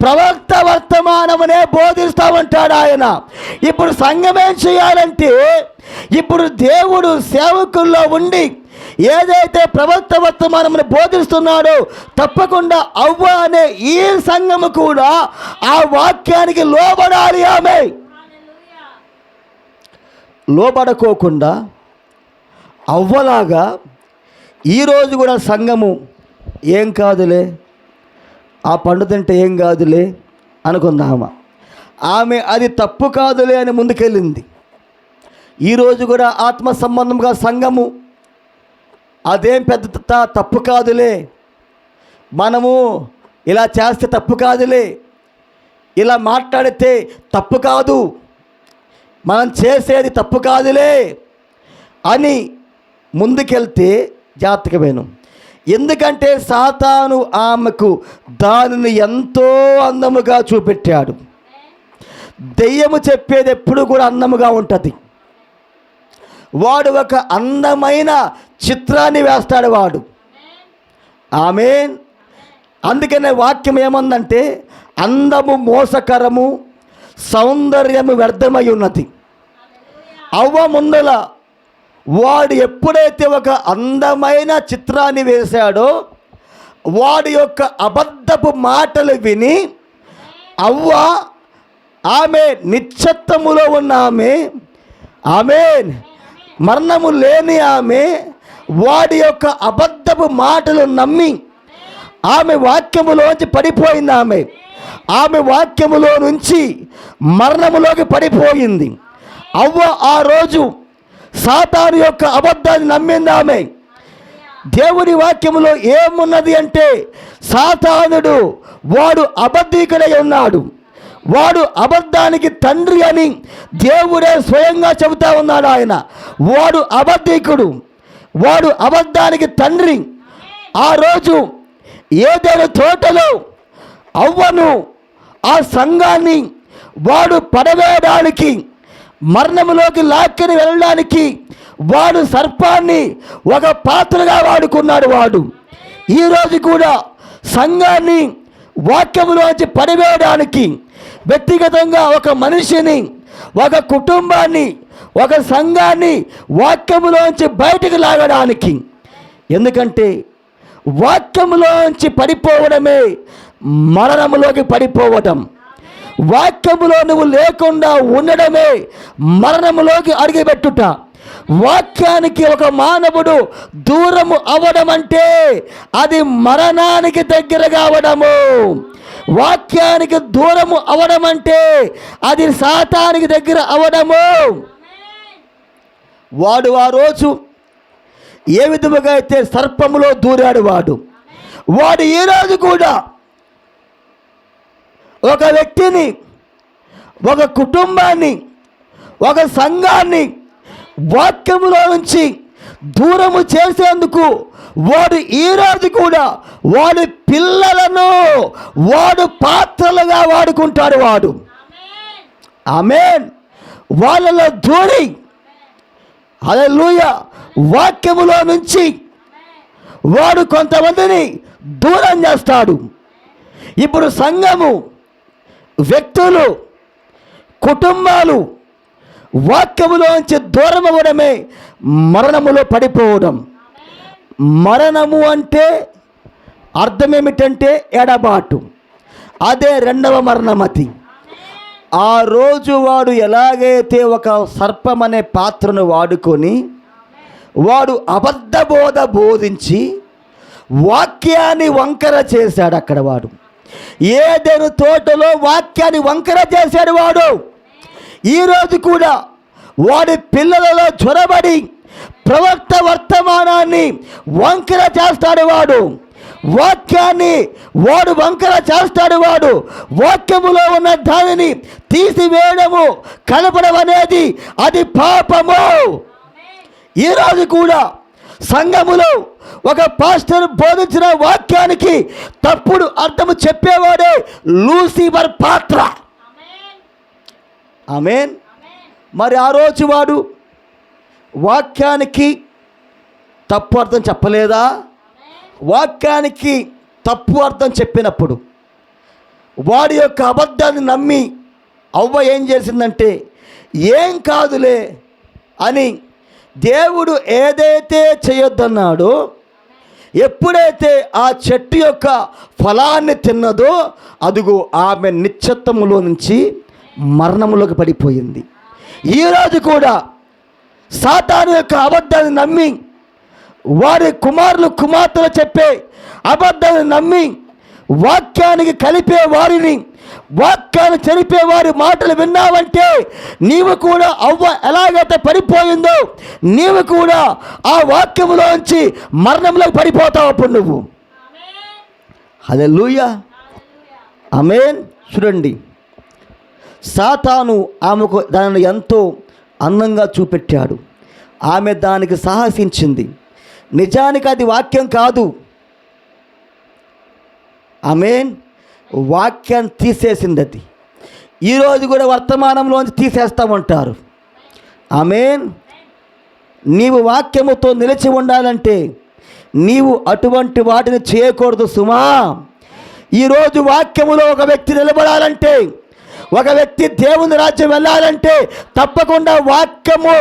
ప్రవక్త వర్తమానమునే బోధిస్తూ ఉంటాడు ఆయన. ఇప్పుడు సంఘం ఏం చేయాలంటే, ఇప్పుడు దేవుడు సేవకుల్లో ఉండి ఏదైతే ప్రవక్త వర్తమానమును బోధిస్తున్నాడో తప్పకుండా అవ్వ అనే ఈ సంఘము కూడా ఆ వాక్యానికి లోబడాలి. ఆమె లోబడుకోకుండా అవ్వలాగా ఈరోజు కూడా సంఘము ఏం కాదులే, ఆ పండు తింటే ఏం కాదులే అనుకుందామా. ఆమె అది తప్పు కాదులే అని ముందుకెళ్ళింది. ఈరోజు కూడా ఆత్మ సంబంధంగా సంఘము అదేం పెద్ద తప్పు కాదులే, మనము ఇలా చేస్తే తప్పు కాదులే, ఇలా మాట్లాడితే తప్పు కాదు, మనం చేసేది తప్పు కాదులే అని ముందుకెళ్తే జాతకమేను. ఎందుకంటే సాతాను ఆమెకు దానిని ఎంతో అందముగా చూపెట్టాడు. దెయ్యము చెప్పేది ఎప్పుడు కూడా అందముగా ఉంటుంది. వాడు ఒక అందమైన చిత్రాన్ని వేస్తాడు వాడు. ఆమేన్. అందుకనే వాక్యం ఏమందంటే అందము మోసకరము, సౌందర్యము వ్యర్థమై ఉన్నది. అవ్వ ముందల వాడు ఎప్పుడైతే ఒక అందమైన చిత్రాన్ని వేశాడో వాడి యొక్క అబద్ధపు మాటలు విని అవ్వ, ఆమె నిశ్చత్తములో ఉన్న ఆమెన్, మరణము లేని ఆమె వాడి యొక్క అబద్ధపు మాటలు నమ్మి ఆమె వాక్యములోంచి పడిపోయింది. ఆమె వాక్యములో నుంచి మరణములోకి పడిపోయింది. అవ్వ ఆ రోజు సాతాను యొక్క అబద్ధాన్ని నమ్మింది. ఆమె దేవుని వాక్యములో ఏమున్నది అంటే సాతానుడు వాడు అబద్ధీకుడై ఉన్నాడు, వాడు అబద్ధానికి తండ్రి అని దేవుడే స్వయంగా చెబుతా ఉన్నాడు. ఆయన వాడు అబద్ధికుడు, వాడు అబద్ధానికి తండ్రి. ఆ రోజు ఏదైనా తోటలో అవ్వను ఆ సంఘాన్ని వాడు పడవేయడానికి, మరణంలోకి లాక్కొని వెళ్ళడానికి వాడు సర్పాన్ని ఒక పాత్రగా వాడుకున్నాడు. వాడు ఈరోజు కూడా సంఘాన్ని వాక్యములోంచి పడివేయడానికి, వ్యక్తిగతంగా ఒక మనిషిని, ఒక కుటుంబాన్ని, ఒక సంఘాన్ని వాక్యములోంచి బయటకు లాగడానికి. ఎందుకంటే వాక్యములోంచి పడిపోవడమే మరణములోకి పడిపోవటం. వాక్యములో నువ్వు లేకుండా ఉండడమే మరణములోకి అడుగుపెట్టుట. వాక్యానికి ఒక మానవుడు దూరము అవ్వడం అంటే అది మరణానికి దగ్గరగా అవడము. వాక్యానికి దూరము అవడం అంటే అది సాతానికి దగ్గర అవడము. వాడు ఆ రోజు ఏ విధముగా అయితే సర్పములో దూరాడు వాడు ఈరోజు కూడా ఒక వ్యక్తిని, ఒక కుటుంబాన్ని, ఒక సంఘాన్ని వాక్యములో నుంచి దూరము చేసేందుకు వాడు ఈరోజు కూడా వాడి పిల్లలను వాడు పాత్రలుగా వాడుకుంటాడు. వాడు ఆమేన్. వాళ్ళలో దూరి హల్లెలూయా వాక్యములో నుంచి వాడు కొంతమందిని దూరం చేస్తాడు. ఇప్పుడు సంఘము, వ్యక్తులు, కుటుంబాలు వాక్యములోంచి దూరం అవ్వడమే మరణములో పడిపోవడం. మరణము అంటే అర్థం ఏమిటంటే ఎడబాటు. అదే రెండవ మరణమతి. ఆ రోజు వాడు ఎలాగైతే ఒక సర్పం అనే పాత్రను వాడుకొని వాడు అబద్ధబోధ బోధించి వాక్యాన్ని వంకర చేశాడు. అక్కడ వాడు ఏదెను తోటలో వాక్యాన్ని వంకర చేశాడు. వాడు ఈరోజు కూడా వాడి పిల్లలలో చొరబడి ప్రవక్త వర్తమానాన్ని వంకర చేస్తాడు. వాడు వాక్యాన్ని వాడు వంకర చేస్తాడు. వాడు వాక్యములో ఉన్న దానిని తీసివేయడము, కలపడం అనేది అది పాపము. ఈరోజు కూడా సంఘములో ఒక పాస్టర్ బోధించిన వాక్యానికి తప్పుడు అర్థము చెప్పేవాడే లూసిఫర్ పాత్ర. ఆమేన్. మరి ఆ రోజు వాడు వాక్యానికి తప్పు అర్థం చెప్పలేదా? వాక్యానికి తప్పు అర్థం చెప్పినప్పుడు వాడి యొక్క అబద్ధాన్ని నమ్మి అవ్వ ఏం చేసిందంటే ఏం కాదులే అని దేవుడు ఏదైతే చేయొద్దన్నాడో, ఎప్పుడైతే ఆ చెట్టు యొక్క ఫలాన్ని తిన్నదో అదుగో ఆమె నిశ్చత్వములో నుంచి మరణములోకి పడిపోయింది. ఈరోజు కూడా సాతాను యొక్క అబద్ధాన్ని నమ్మి వారి కుమారులు కుమార్తెలు చెప్పే అబద్ధాన్ని నమ్మి వాక్యానికి కలిపే వారిని, వాక్యాన్ని చెరిపే వారి మాటలు విన్నావంటే నీవు కూడా అవ్వ ఎలాగైతే పడిపోయిందో నీవు కూడా ఆ వాక్యములోంచి మరణంలోకి పడిపోతావు. అప్పుడు నువ్వు హల్లెలూయా ఆమేన్. చూడండి, సాతాను ఆమెకు దానిని ఎంతో అందంగా చూపెట్టాడు. ఆమె దానికి సాహసించింది. నిజానికి అది వాక్యం కాదు. ఆమేన్. వాక్యాన్ని తీసేసింది అది. ఈరోజు కూడా వర్తమానంలోంచి తీసేస్తామంటారు. ఆమేన్. నీవు వాక్యముతో నిలిచి ఉండాలంటే నీవు అటువంటి వాటిని చేయకూడదు సుమా. ఈరోజు వాక్యములో ఒక వ్యక్తి నిలబడాలంటే, ఒక వ్యక్తి దేవుని రాజ్యం వెళ్ళాలంటే తప్పకుండా వాక్యము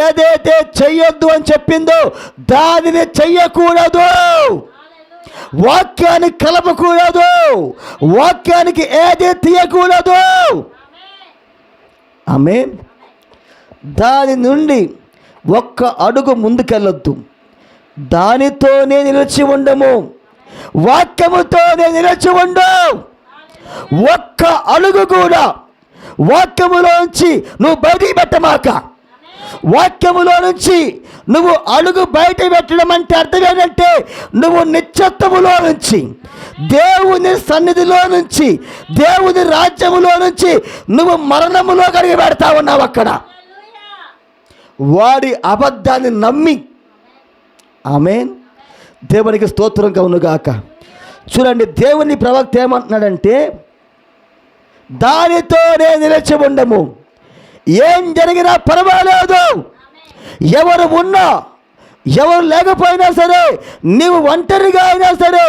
ఏదైతే చెయ్యొద్దు అని చెప్పిందో దానిని చెయ్యకూడదు. వాక్యాన్ని కలపకూడదు. వాక్యానికి ఏది తీయకూడదు. ఆమేన్. దాని నుండి ఒక్క అడుగు ముందుకెళ్ళొద్దు. దానితోనే నిలిచి ఉండము. వాక్యముతోనే నిలిచి ఉండు. ఒక్క అడుగు కూడా వాక్యములోంచి నువ్వు బయటికి పెట్టమాక. వాక్యములో నుంచి నువ్వు అడుగు బయట పెట్టడం అంటే అర్థం ఏంటంటే నువ్వు నిత్యత్వములో నుంచి దేవుని సన్నిధిలో నుంచి, దేవుని రాజ్యములో నుంచి నువ్వు మరణములో కలిగి పెడతా ఉన్నావు. అక్కడ వాడి అబద్ధాన్ని నమ్మి. ఆమేన్. దేవునికి స్తోత్రం కలుగునుగాక. చూడండి, దేవుని ప్రవక్త ఏమంటున్నాడంటే, దానితోనే నిలిచి ఉండము. ఏం జరిగినా పర్వాలేదు, ఎవరు ఉన్నా ఎవరు లేకపోయినా సరే, నీవు ఒంటరిగా అయినా సరే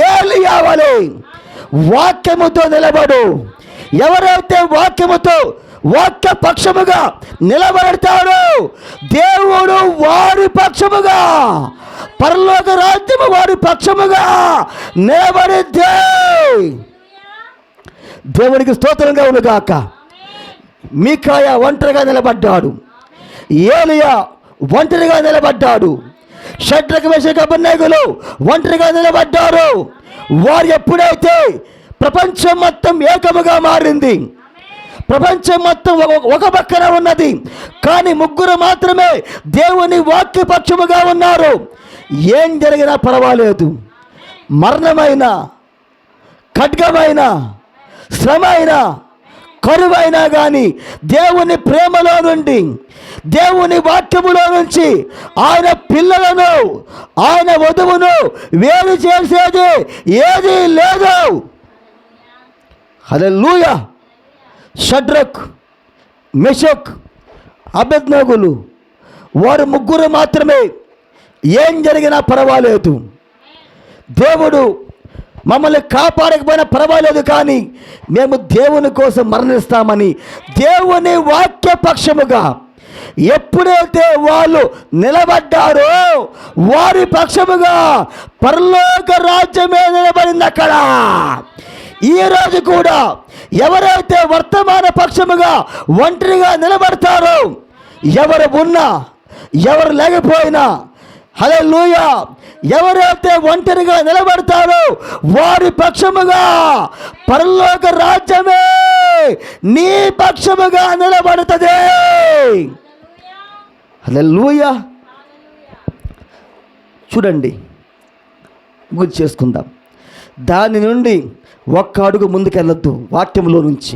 ఏలియా వలె వాక్యముతో నిలబడు. ఎవరైతే వాక్యముతో వాక్య పక్షముగా నిలబడతారో దేవుడు వారి పక్షముగా, పరలోక రాజ్యము వారి పక్షముగా నిలబడిద్దే. దేవునికి స్తోత్రంగా కలుగునుగాక. మీకాయా ఒంటరిగా నిలబడ్డాడు, ఏలియా ఒంటరిగా నిలబడ్డాడు, షడ్రక మేషక అబేద్నెగోలు ఒంటరిగా నిలబడ్డారు. వారు ఎప్పుడైతే ప్రపంచం మొత్తం ఏకముగా మారింది, ప్రపంచం మొత్తం ఒక పక్కన ఉన్నది, కానీ ముగ్గురు మాత్రమే దేవుని వాక్య పక్షముగా ఉన్నారు. ఏం జరిగినా పర్వాలేదు, మరణమైన, ఖడ్గమైన, శ్రమ అయినా, కరువైనా కానీ దేవుని ప్రేమలో నుండి, దేవుని వాక్యములో నుంచి ఆయన పిల్లలను, ఆయన వధువును వేరు చేసేది ఏదీ లేదు. హల్లెలూయా. షడ్రక్, మెషక్, అబేద్నెగోలు వారు ముగ్గురు మాత్రమే ఏం జరిగినా పర్వాలేదు, దేవుడు మమ్మల్ని కాపాడకపోయినా పర్వాలేదు, కానీ మేము దేవుని కోసం మరణిస్తామని దేవుని వాక్య పక్షముగా ఎప్పుడైతే వాళ్ళు నిలబడ్డారో వారి పక్షముగా పరలోక రాజ్యమే నిలబడింది. అక్కడ ఈరోజు కూడా ఎవరైతే వర్తమాన పక్షముగా ఒంటరిగా నిలబడతారో, ఎవరు ఉన్నా ఎవరు లేకపోయినా, హల్లెలూయా, ఎవరైతే ఒంటరిగా నిలబడతారో వారి పక్షముగా పరలోక రాజ్యమే నీ పక్షముగా నిలబడుతుంది. హల్లెలూయా. చూడండి, గుర్తు చేసుకుందాం. దాని నుండి ఒక్క అడుగు ముందుకెళ్ళొద్దు. వాక్యములో నుంచి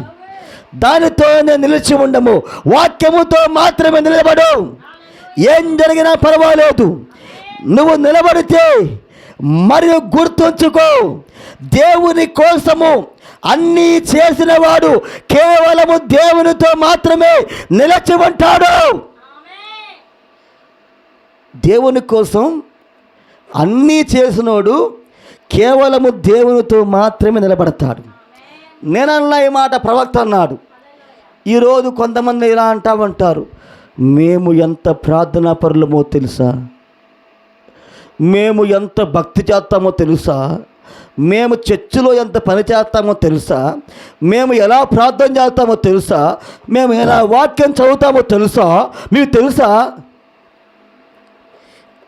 దానితోనే నిలిచి ఉండము. వాక్యముతో మాత్రమే నిలబడు. ఏం జరిగినా పర్వాలేదు, నువ్వు నిలబడితే మరియు గుర్తుంచుకో, దేవుని కోసము అన్నీ చేసిన వాడు కేవలము దేవునితో మాత్రమే నిలిచి ఉంటాడు. దేవుని కోసం అన్నీ చేసినోడు కేవలము దేవునితో మాత్రమే నిలబడతాడు. నేనన్నా ఈ మాట ప్రవక్త అన్నాడు. ఈరోజు కొంతమంది ఇలా అంటారు, మేము ఎంత ప్రార్థనా పరులమో తెలుసా, మేము ఎంత భక్తి చేస్తామో తెలుసా, మేము చర్చిలో ఎంత పని చేస్తామో తెలుసా, మేము ఎలా ప్రార్థన చేస్తామో తెలుసా, మేము ఎలా వాక్యం చదువుతామో తెలుసా, మీకు తెలుసా?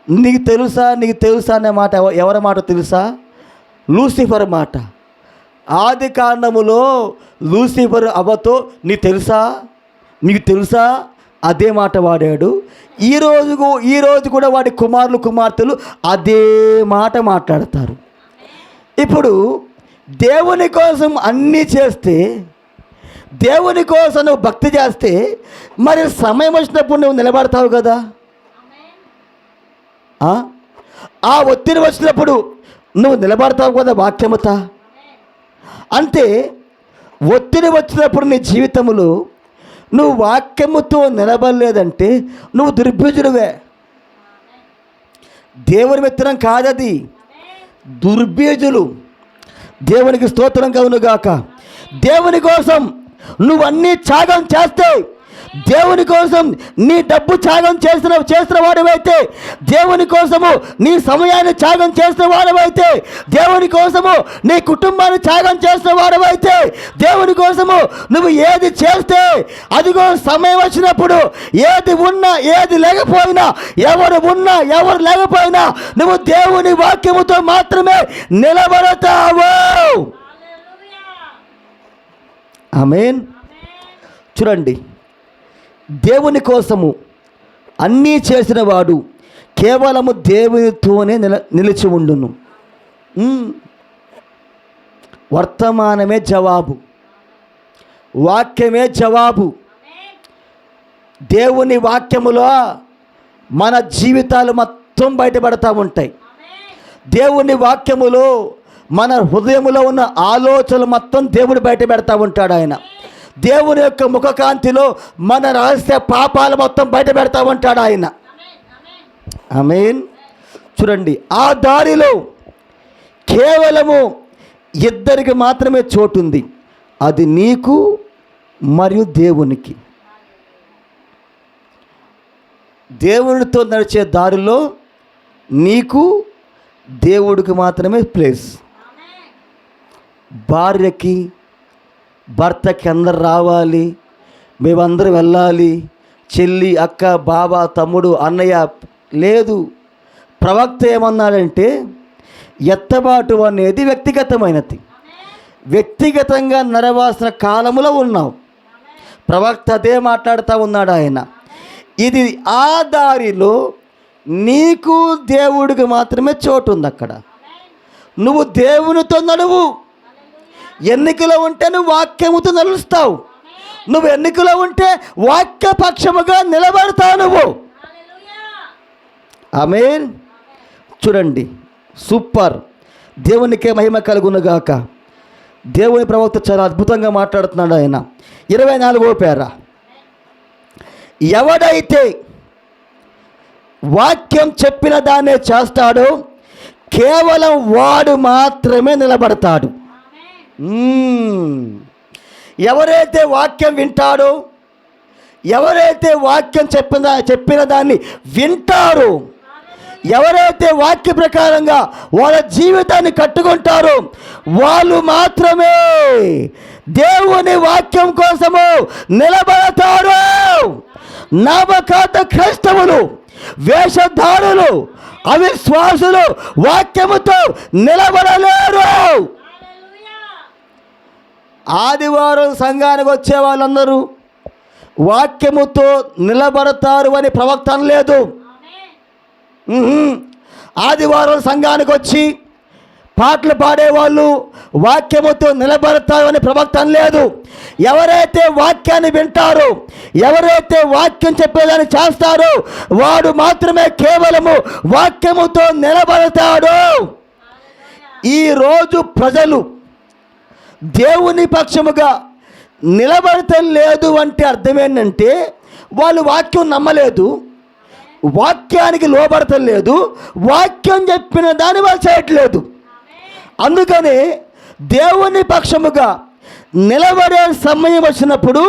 నీకు తెలుసా, నీకు తెలుసా అనే మాట ఎవరి మాట తెలుసా? లూసిఫర్ మాట. ఆది కాండములో లూసిఫర్ అవ్వతో నీకు తెలుసా, మీకు తెలుసా అదే మాట వాడాడు. ఈరోజు కూడా వాడి కుమారులు కుమార్తెలు అదే మాట మాట్లాడతారు. ఇప్పుడు దేవుని కోసం అన్నీ చేస్తే, దేవుని కోసం నువ్వు భక్తి చేస్తే, మరి సమయం వచ్చినప్పుడు నువ్వు నిలబడతావు కదా. ఆ ఒత్తిడి వచ్చినప్పుడు నువ్వు నిలబడతావు కదా వాక్యముతా. అంటే ఒత్తిడి వచ్చినప్పుడు నీ జీవితంలో నువ్వు వాక్యముతో నిలబడలేదంటే నువ్వు దుర్బీజుడివే. దేవుని విత్తనం కాదది, దుర్బీజులు. దేవునికి స్తోత్రం కలుగునుగాక. దేవుని కోసం నువ్వు అన్నీ త్యాగం చేస్తే, దేవుని కోసం నీ డబ్బు త్యాగం చేసిన వాడివైతే, దేవుని కోసము నీ సమయాన్ని త్యాగం చేసిన వాడివైతే, దేవుని కోసము నీ కుటుంబాన్ని త్యాగం చేసిన వాడివైతే, దేవుని కోసము నువ్వు ఏది చేస్తే, అదిగో సమయం వచ్చినప్పుడు ఏది ఉన్నా ఏది లేకపోయినా, ఎవరు ఉన్నా ఎవరు లేకపోయినా నువ్వు దేవుని వాక్యముతో మాత్రమే నిలబడతావు. ఆమేన్. చూడండి, దేవుని కోసము అన్నీ చేసిన వాడు కేవలము దేవునితోనే నిలిచి ఉండును. వర్తమానమే జవాబు, వాక్యమే జవాబు. దేవుని వాక్యములో మన జీవితాలు మొత్తం బయటపడతా ఉంటాయి. దేవుని వాక్యములో మన హృదయములో ఉన్న ఆలోచనలు మొత్తం దేవుడు బయట పెడతా ఉంటాడు. ఆయన దేవుని యొక్క ముఖకాంతిలో మన రహస్య పాపాలు మొత్తం బయట పెడతా ఉంటాడు ఆయన. ఆమేన్. చూడండి, ఆ దారిలో కేవలము ఇద్దరికి మాత్రమే చోటు ఉంది. అది నీకు మరియు దేవునికి. దేవునితో నడిచే దారిలో నీకు దేవుడికి మాత్రమే ప్లేస్. భార్యకి భర్తకి అందరు రావాలి, మేమందరం వెళ్ళాలి, చెల్లి అక్క బాబా తమ్ముడు అన్నయ్య లేదు. ప్రవక్త ఏమన్నాడంటే ఎత్తబాటు అనేది వ్యక్తిగతమైనది. వ్యక్తిగతంగా నడవాల్సిన కాలంలో ఉన్నావు. ప్రవక్త అదే మాట్లాడుతూ ఉన్నాడు ఆయన. ఇది ఆ దారిలో నీకు దేవుడికి మాత్రమే చోటు ఉంది. అక్కడ నువ్వు దేవునితో నడువు. ఎన్నికలో ఉంటే నువ్వు వాక్యముతో నడుస్తావు. నువ్వు ఎన్నికలో ఉంటే వాక్యపక్షముగా నిలబడతావు నువ్వు. ఆమేన్. చూడండి, సూపర్. దేవునికే మహిమ కలుగునుగాక. దేవుని ప్రవక్త చాలా అద్భుతంగా మాట్లాడుతున్నాడు ఆయన. 24వ పేర, ఎవడైతే వాక్యం చెప్పిన దాన్నే చేస్తాడో కేవలం వాడు మాత్రమే నిలబడతాడు. ఎవరైతే వాక్యం వింటాడో, ఎవరైతే వాక్యం చెప్పిన దాన్ని వింటారో, ఎవరైతే వాక్య ప్రకారంగా వాళ్ళ జీవితాన్ని కట్టుకుంటారో వాళ్ళు మాత్రమే దేవుని వాక్యం కోసము నిలబడతారు. నమ్మకాత క్రైస్తవులు, వేషధారులు, అవిశ్వాసులు వాక్యముతో నిలబడలేరు. ఆదివారం సంఘానికి వచ్చే వాళ్ళందరూ వాక్యముతో నిలబడతారు అని ప్రవక్త అనలేదు. ఆదివారం సంఘానికి వచ్చి పాటలు పాడేవాళ్ళు వాక్యముతో నిలబడతారు అని ప్రవక్త అనలేదు. ఎవరైతే వాక్యాన్ని వింటారో, ఎవరైతే వాక్యం చెప్పేదాన్ని చేస్తారో వాడు మాత్రమే కేవలము వాక్యముతో నిలబడతాడు. ఈరోజు ప్రజలు దేవుని పక్షముగా నిలబడతలేదు అంటే అర్థం ఏంటంటే వాళ్ళు వాక్యం నమ్మలేదు, వాక్యానికి లోబడతలేదు, వాక్యం చెప్పిన దాన్ని వాళ్ళు చేయట్లేదు. అందుకని దేవుని పక్షముగా నిలబడే సమయం వచ్చినప్పుడు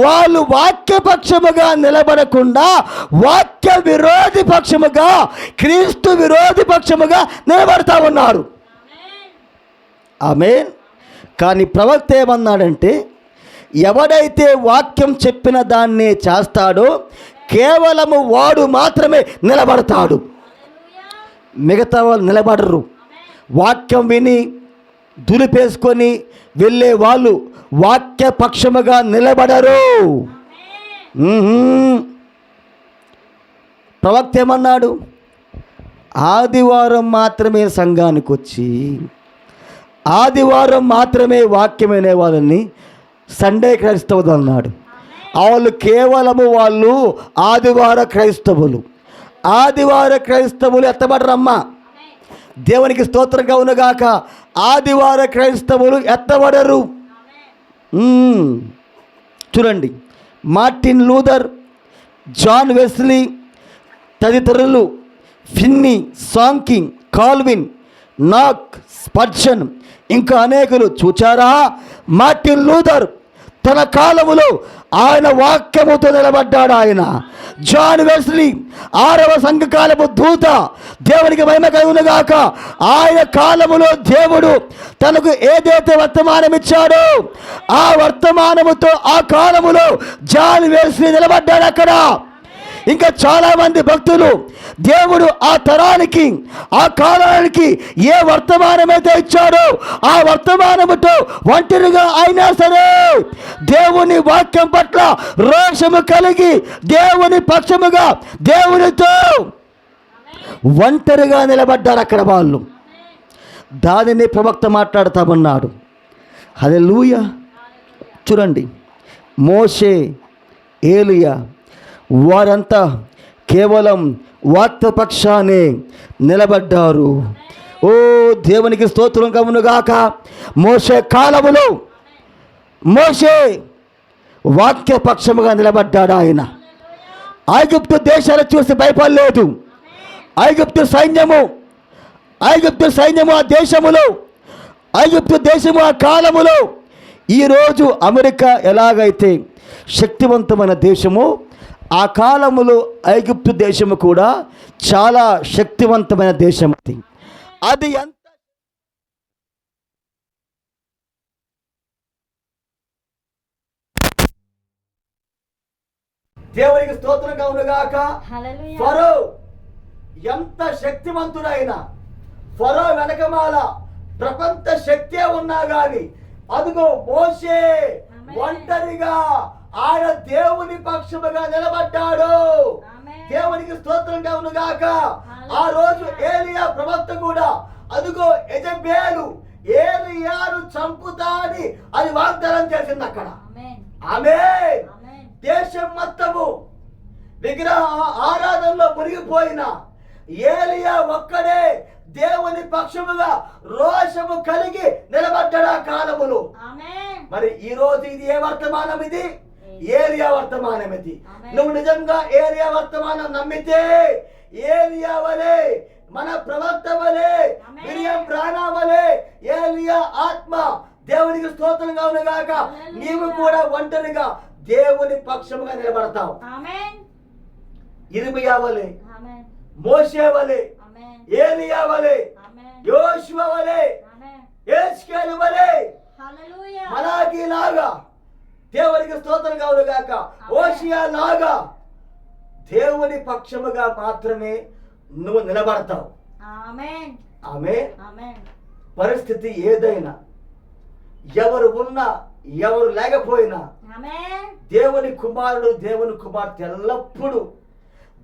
వాళ్ళు వాక్యపక్షముగా నిలబడకుండా వాక్య విరోధి పక్షముగా, క్రీస్తు విరోధి పక్షముగా నిలబడతా ఉన్నారు. ఆమేన్. కానీ ప్రవక్త ఏమన్నాడంటే ఎవడైతే వాక్యం చెప్పిన దాన్ని చేస్తాడో కేవలము వాడు మాత్రమే నిలబడతాడు. మిగతా వాళ్ళు నిలబడరు. వాక్యం విని దులిపేసుకొని వెళ్ళే వాళ్ళు వాక్యపక్షముగా నిలబడరు. ప్రవక్త ఏమన్నాడు? ఆదివారం మాత్రమే సంఘానికి వచ్చి ఆదివారం మాత్రమే వాక్యం వినే వాళ్ళని సండే క్రైస్తవులు అన్నాడు. వాళ్ళు కేవలము వాళ్ళు ఆదివార క్రైస్తవులు. ఆదివార క్రైస్తవులు ఎత్తబడరమ్మా. దేవునికి స్తోత్రం కలుగునుగాక. ఆదివార క్రైస్తవులు ఎత్తబడరు. చూడండి, మార్టిన్ లూథర్, జాన్ వెస్లీ తదితరులు, ఫిన్నీ, సాంకింగ్, కాల్విన్, నాక్, స్పర్జన్ ఇంకా అనేకులు చూచారా? మార్టిన్ లూథర్ తన కాలములో ఆయన వాక్యముతో నిలబడ్డాడు. ఆయన జాన్ వెస్లీ 6వ సంఘకాలపు దూత, దేవునికి మహిమ కలుగునుగాక. ఆయన కాలములో దేవుడు తనకు ఏదైతే వర్తమానం ఇచ్చాడో ఆ వర్తమానముతో ఆ కాలములో జాన్ వెస్లీ నిలబడ్డాడు అక్కడ. ఇంకా చాలామంది భక్తులు దేవుడు ఆ తరానికి, ఆ కాలానికి ఏ వర్తమానమైతే ఇచ్చాడో ఆ వర్తమానముతో ఒంటరిగా అయినా సరే దేవుని వాక్యం పట్ల రోషము కలిగి దేవుని పక్షముగా దేవునితో ఒంటరిగా నిలబడ్డారు అక్కడ వాళ్ళు. దానిని ప్రవక్త మాట్లాడుతామన్నాడు. హల్లెలూయా. చూడండి, మోషే, ఏలియా వారంతా కేవలం వాక్యపక్షానే నిలబడ్డారు. ఓ దేవునికి స్తోత్రం కలుగునుగాక. మోషే కాలములో మోషే వాక్యపక్షముగా నిలబడ్డాడు. ఆయన ఐగుప్తు దేశాలు చూసి భయపడలేదు. ఐగుప్తు సైన్యము ఆ దేశములో, ఐగుప్తు దేశము ఆ కాలములో, ఈరోజు అమెరికా ఎలాగైతే శక్తివంతమైన దేశమో ఆ కాలములో ఐగుప్తు దేశము కూడా చాలా శక్తివంతమైన దేశం. అది ఎంత దేవునికి స్తోత్రం కలుగునుగాక. ఫరో ఎంత శక్తివంతుడైనా, ఫరో వెనకమాల ప్రపంచ శక్తే ఉన్నా గాని అదిగో మోషే ఒంటరిగా ఆయన దేవుని పక్షముగా నిలబడ్డాడు. దేవునికి స్తోత్రం కలుగునుగాక. ఆ రోజు ఏలియా ప్రవక్త కూడా అదిగో యెజబెలు ఏలియాను చంపుతా అని అది వాగ్దానం చేసింది అక్కడ. ఆమేన్. దేశం మొత్తము విగ్రహ ఆరాధనలో మునిగిపోయిన ఏలియా ఒక్కడే దేవుని పక్షముగా రోషము కలిగి నిలబడ్డా కాలములు. మరి ఈ రోజు ఇది ఏ వర్తమానం? ఇది ఏలియా వర్తమానం. ఇది నువ్వు నిజంగా ఏలియా వర్తమానం నమ్మితే, ఏలియా వలే, మన ప్రవక్త వలే, మిరియం రాణా వలే ఏలియా ఆత్మ దేవునికి స్తోత్రం కలుగునుగాక, నీవు కూడా ఒంటరిగా దేవుని పక్షముగా నిలబడతావు. ఇర్మియా వలే, మోషే వలే, ఏలియా వలే, యోషువ వలే, యెహెజ్కేలు వలే, మలాకి లాగా దేవునికి స్తోత్రం కలుగునుగాక, హోషేయ లాగా దేవుని పక్షముగా మాత్రమే నువ్వు నిలబడతావు. ఆమేన్. పరిస్థితి ఏదైనా, ఎవరు ఉన్నా ఎవరు లేకపోయినా, దేవుని కుమారుడు దేవుని కుమార్తె ఎల్లప్పుడూ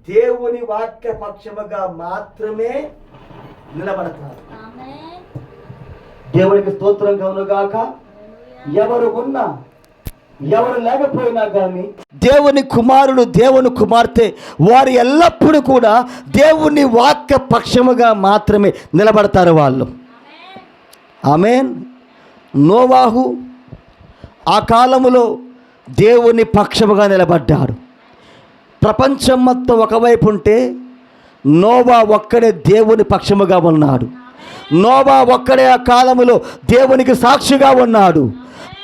దేవుని వాక్య పక్షముగా మాత్రమే నిలబడతారు. దేవునికి స్తోత్రం కలుగునుగాక. ఎవరు ఉన్నా ఎవరు లేకపోయినా కానీ దేవుని కుమారుడు దేవుని కుమార్తె వారు ఎల్లప్పుడూ కూడా దేవుని వాక్య పక్షముగా మాత్రమే నిలబడతారు వాళ్ళు. ఆమేన్. నోవాహు ఆ కాలములో దేవుని పక్షముగా నిలబడ్డాడు. ప్రపంచం మొత్తం ఒకవైపు ఉంటే నోవా ఒక్కడే దేవుని పక్షముగా ఉన్నాడు. నోవా ఒక్కడే ఆ కాలములో దేవునికి సాక్షిగా ఉన్నాడు.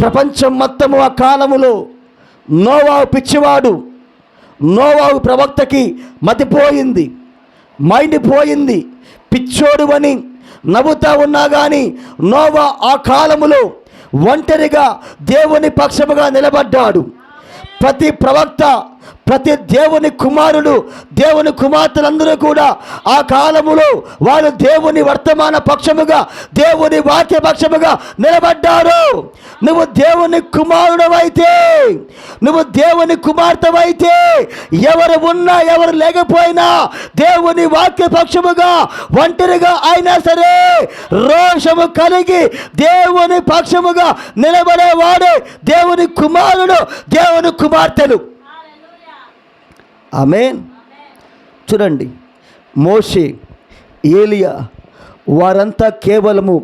ప్రపంచం మొత్తము ఆ కాలములో నోవాహు పిచ్చివాడు. నోవాహు ప్రవక్తకి మతిపోయింది, మైండ్ పోయింది, పిచ్చోడు అని నవ్వుతా ఉన్నా కానీ నోవా ఆ కాలములో ఒంటరిగా దేవుని పక్షముగా నిలబడ్డాడు. ప్రతి ప్రవక్త, ప్రతి దేవుని కుమారుడు, దేవుని కుమార్తెలందరూ కూడా ఆ కాలములో వారు దేవుని వర్తమాన పక్షముగా, దేవుని వాక్య పక్షముగా నిలబడ్డారు. నువ్వు దేవుని కుమారుడవైతే, నువ్వు దేవుని కుమార్తెవైతే, ఎవరు ఉన్నా ఎవరు లేకపోయినా దేవుని వాక్య పక్షముగా ఒంటరిగా అయినా సరే రోషము కలిగి దేవుని పక్షముగా నిలబడేవాడే దేవుని కుమారుడు, దేవుని కుమార్తెలు. ఆమేన్. చూడండి, మోషే, ఏలియా వారంతా కేవలము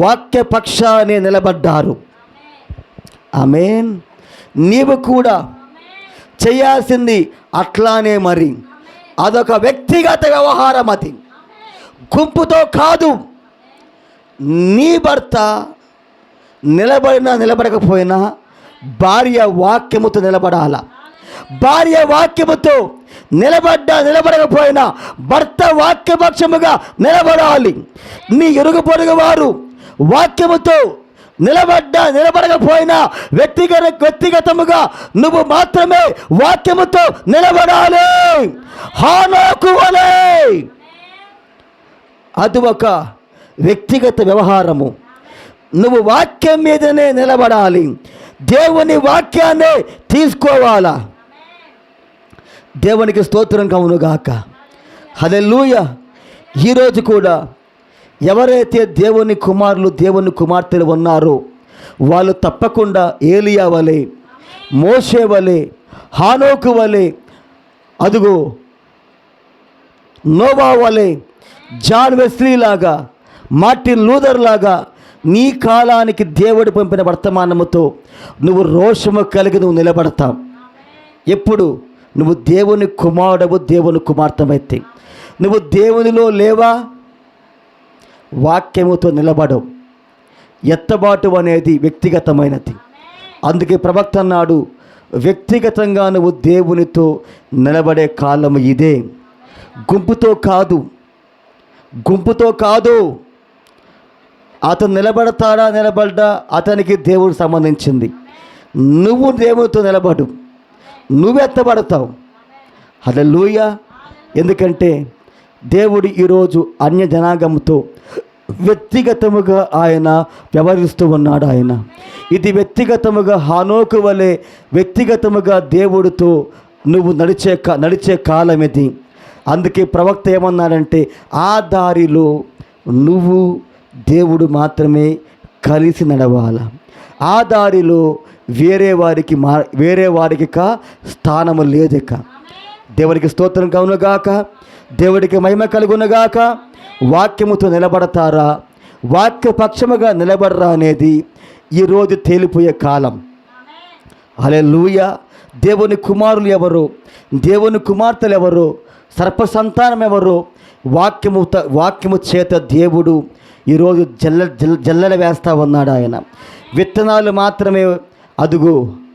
వాక్యపక్షానే నిలబడ్డారు. ఆమేన్. నీవు కూడా చేయాల్సింది అట్లానే. మరి అదొక వ్యక్తిగత వ్యవహారం. అది గుంపుతో కాదు. నీ భర్త నిలబడినా నిలబడకపోయినా భార్య వాక్యముతో నిలబడాల. భార్య వాక్యముతో నిలబడకపోయినా భర్త వాక్యపక్షముగా నిలబడాలి. నీ ఇరుగు పొరుగు వారు వాక్యముతో నిలబడకపోయినా వ్యక్తిగతముగా నువ్వు మాత్రమే వాక్యముతో నిలబడాలి. హానోకు వలే. అది ఒక వ్యక్తిగత వ్యవహారము. నువ్వు వాక్యం మీదనే నిలబడాలి. దేవుని వాక్యాన్ని తీసుకోవాలా. దేవునికి స్తోత్రం కలుగునుగాక. హల్లెలూయా. ఈరోజు కూడా ఎవరైతే దేవుని కుమారులు దేవుని కుమార్తెలు ఉన్నారో వాళ్ళు తప్పకుండా ఏలియా వలె, మోషే వలె, హానోకు వలె, అదుగో నోవా వలె, జాన్ వెస్లీ లాగా, మార్టిన్ లూథర్ లాగా నీ కాలానికి దేవుడు పంపిన వర్తమానముతో నువ్వు రోషము కలిగి నువ్వు నిలబడతావు. ఎప్పుడు నువ్వు దేవుని కుమారుడవు, దేవుని కుమార్తెమైతే నువ్వు దేవునిలో లేవా, వాక్యముతో నిలబడవు. ఎత్తబాటు అనేది వ్యక్తిగతమైనది. అందుకే ప్రవక్త అన్నాడు, వ్యక్తిగతంగా నువ్వు దేవునితో నిలబడే కాలము ఇదే, గుంపుతో కాదు. అతను నిలబడతాడా నిలబడ్డా అతనికి దేవుడు సంబంధించింది. నువ్వు దేవునితో నిలబడు, నువ్వెత్తబడతావు. హల్లెలూయా. ఎందుకంటే దేవుడు ఈరోజు అన్య జనాంగంతో వ్యక్తిగతముగా ఆయన వ్యవహరిస్తూ ఉన్నాడు. ఇది వ్యక్తిగతముగా హానోకు వలె వ్యక్తిగతముగా దేవుడితో నువ్వు నడిచే కాలం ఇది. అందుకే ప్రవక్త ఏమన్నాడంటే, ఆ దారిలో నువ్వు దేవుడు మాత్రమే కలిసి నడవాలి. ఆ దారిలో వేరే వారికి స్థానము లేదిక. దేవునికి స్తోత్రం కలుగునుగాక, దేవుడికి మహిమ కలుగునుగాక. వాక్యముతో నిలబడతారా, వాక్యపక్షముగా నిలబడరా అనేది ఈరోజు తేలిపోయే కాలం. హల్లెలూయా. దేవుని కుమారులు ఎవరు, దేవుని కుమార్తెలు ఎవరు, సర్పసంతానం ఎవరు, వాక్యము చేత దేవుడు ఈరోజు జల్లెల వేస్తూ ఉన్నాడు. విత్తనాలు మాత్రమే అదుగు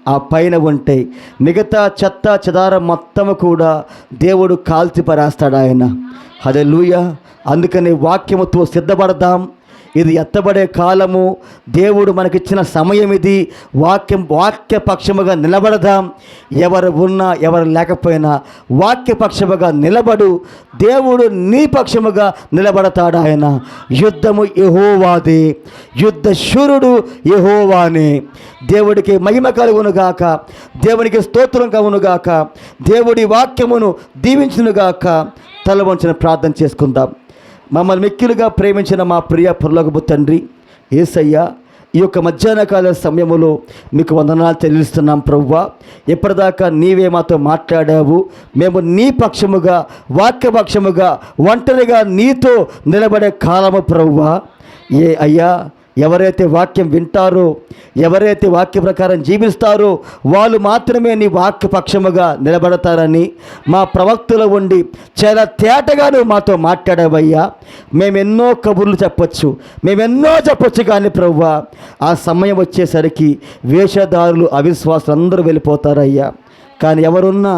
ఆ పైన ఉంటాయి, మిగతా చెత్త చెదారం మొత్తము కూడా దేవుడు కాల్చి పారేస్తాడు. హల్లెలూయా. అందుకని వాక్యముతో సిద్ధపడదాం. ఇది ఎత్తబడే కాలము, దేవుడు మనకిచ్చిన సమయం ఇది. వాక్యపక్షముగా నిలబడదాం. ఎవరు ఉన్నా ఎవరు లేకపోయినా వాక్యపక్షముగా నిలబడు. దేవుడు నీ పక్షముగా నిలబడతాడు. యుద్ధము యెహోవాదే, యుద్ధ శూరుడు యెహోవానే. దేవుడికి మహిమ కలుగునుగాక, దేవునికి స్తోత్రం కలుగునుగాక, దేవుడి వాక్యమును దీవించునుగాక. తల వంచిన ప్రార్థన చేసుకుందాం. మమ్మల్ని మిక్కిలుగా ప్రేమించిన మా ప్రియ పరలోకపు తండ్రి యేసయ్య, ఈ యొక్క మధ్యాహ్నకాల సమయములో మీకు వందనాలు చెల్లిస్తున్నాం ప్రభువా. ఎప్పటిదాకా నీవే మాతో మాట్లాడావు. మేము నీ పక్షముగా, వాక్యపక్షముగా, ఒంటరిగా నీతో నిలబడే కాలము ప్రభువా. ఎవరైతే వాక్యం వింటారో, ఎవరైతే వాక్య ప్రకారం జీవిస్తారో వాళ్ళు మాత్రమే నీ వాక్యపక్షముగా నిలబడతారని మా ప్రవక్తలు ఉండి చాలా తేటగా నువ్వు మాతో మాట్లాడావయ్యా. మేమెన్నో కబుర్లు చెప్పొచ్చు కానీ ప్రభువా, ఆ సమయం వచ్చేసరికి వేషధారులు, అవిశ్వాసులు అందరూ వెళ్ళిపోతారయ్యా. కానీ ఎవరున్నా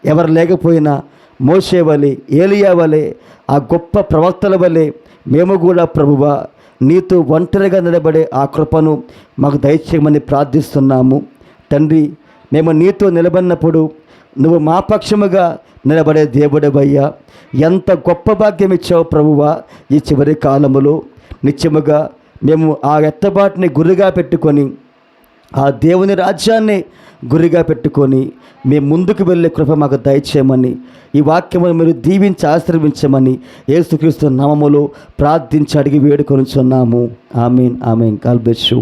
ఎవరు లేకపోయినా మోషే వలె, ఏలియా వలె, ఆ గొప్ప ప్రవక్తల వలె మేము కూడా ప్రభువా నీతో ఒంటరిగా నిలబడే ఆ కృపను మాకు దయచేయమని ప్రార్థిస్తున్నాము తండ్రి. మేము నీతో నిలబడినప్పుడు నువ్వు మా పక్షముగా నిలబడే దేవుడవయ్యా. ఎంత గొప్ప భాగ్యం ఇచ్చావు ప్రభువా. ఈ చివరి కాలములో నిత్యముగా మేము ఆ ఎత్తబాటుని గురిగా పెట్టుకొని, ఆ దేవుని రాజ్యాన్ని గురిగా పెట్టుకొని మేము ముందుకు వెళ్ళే కృప మాకు దయచేయమని, ఈ వాక్యమును మీరు దీవించి ఆశీర్వదించమని యేసుక్రీస్తు నామములో ప్రార్థించి అడిగి వేడుకొనుచున్నాము. ఆమేన్. God bless you.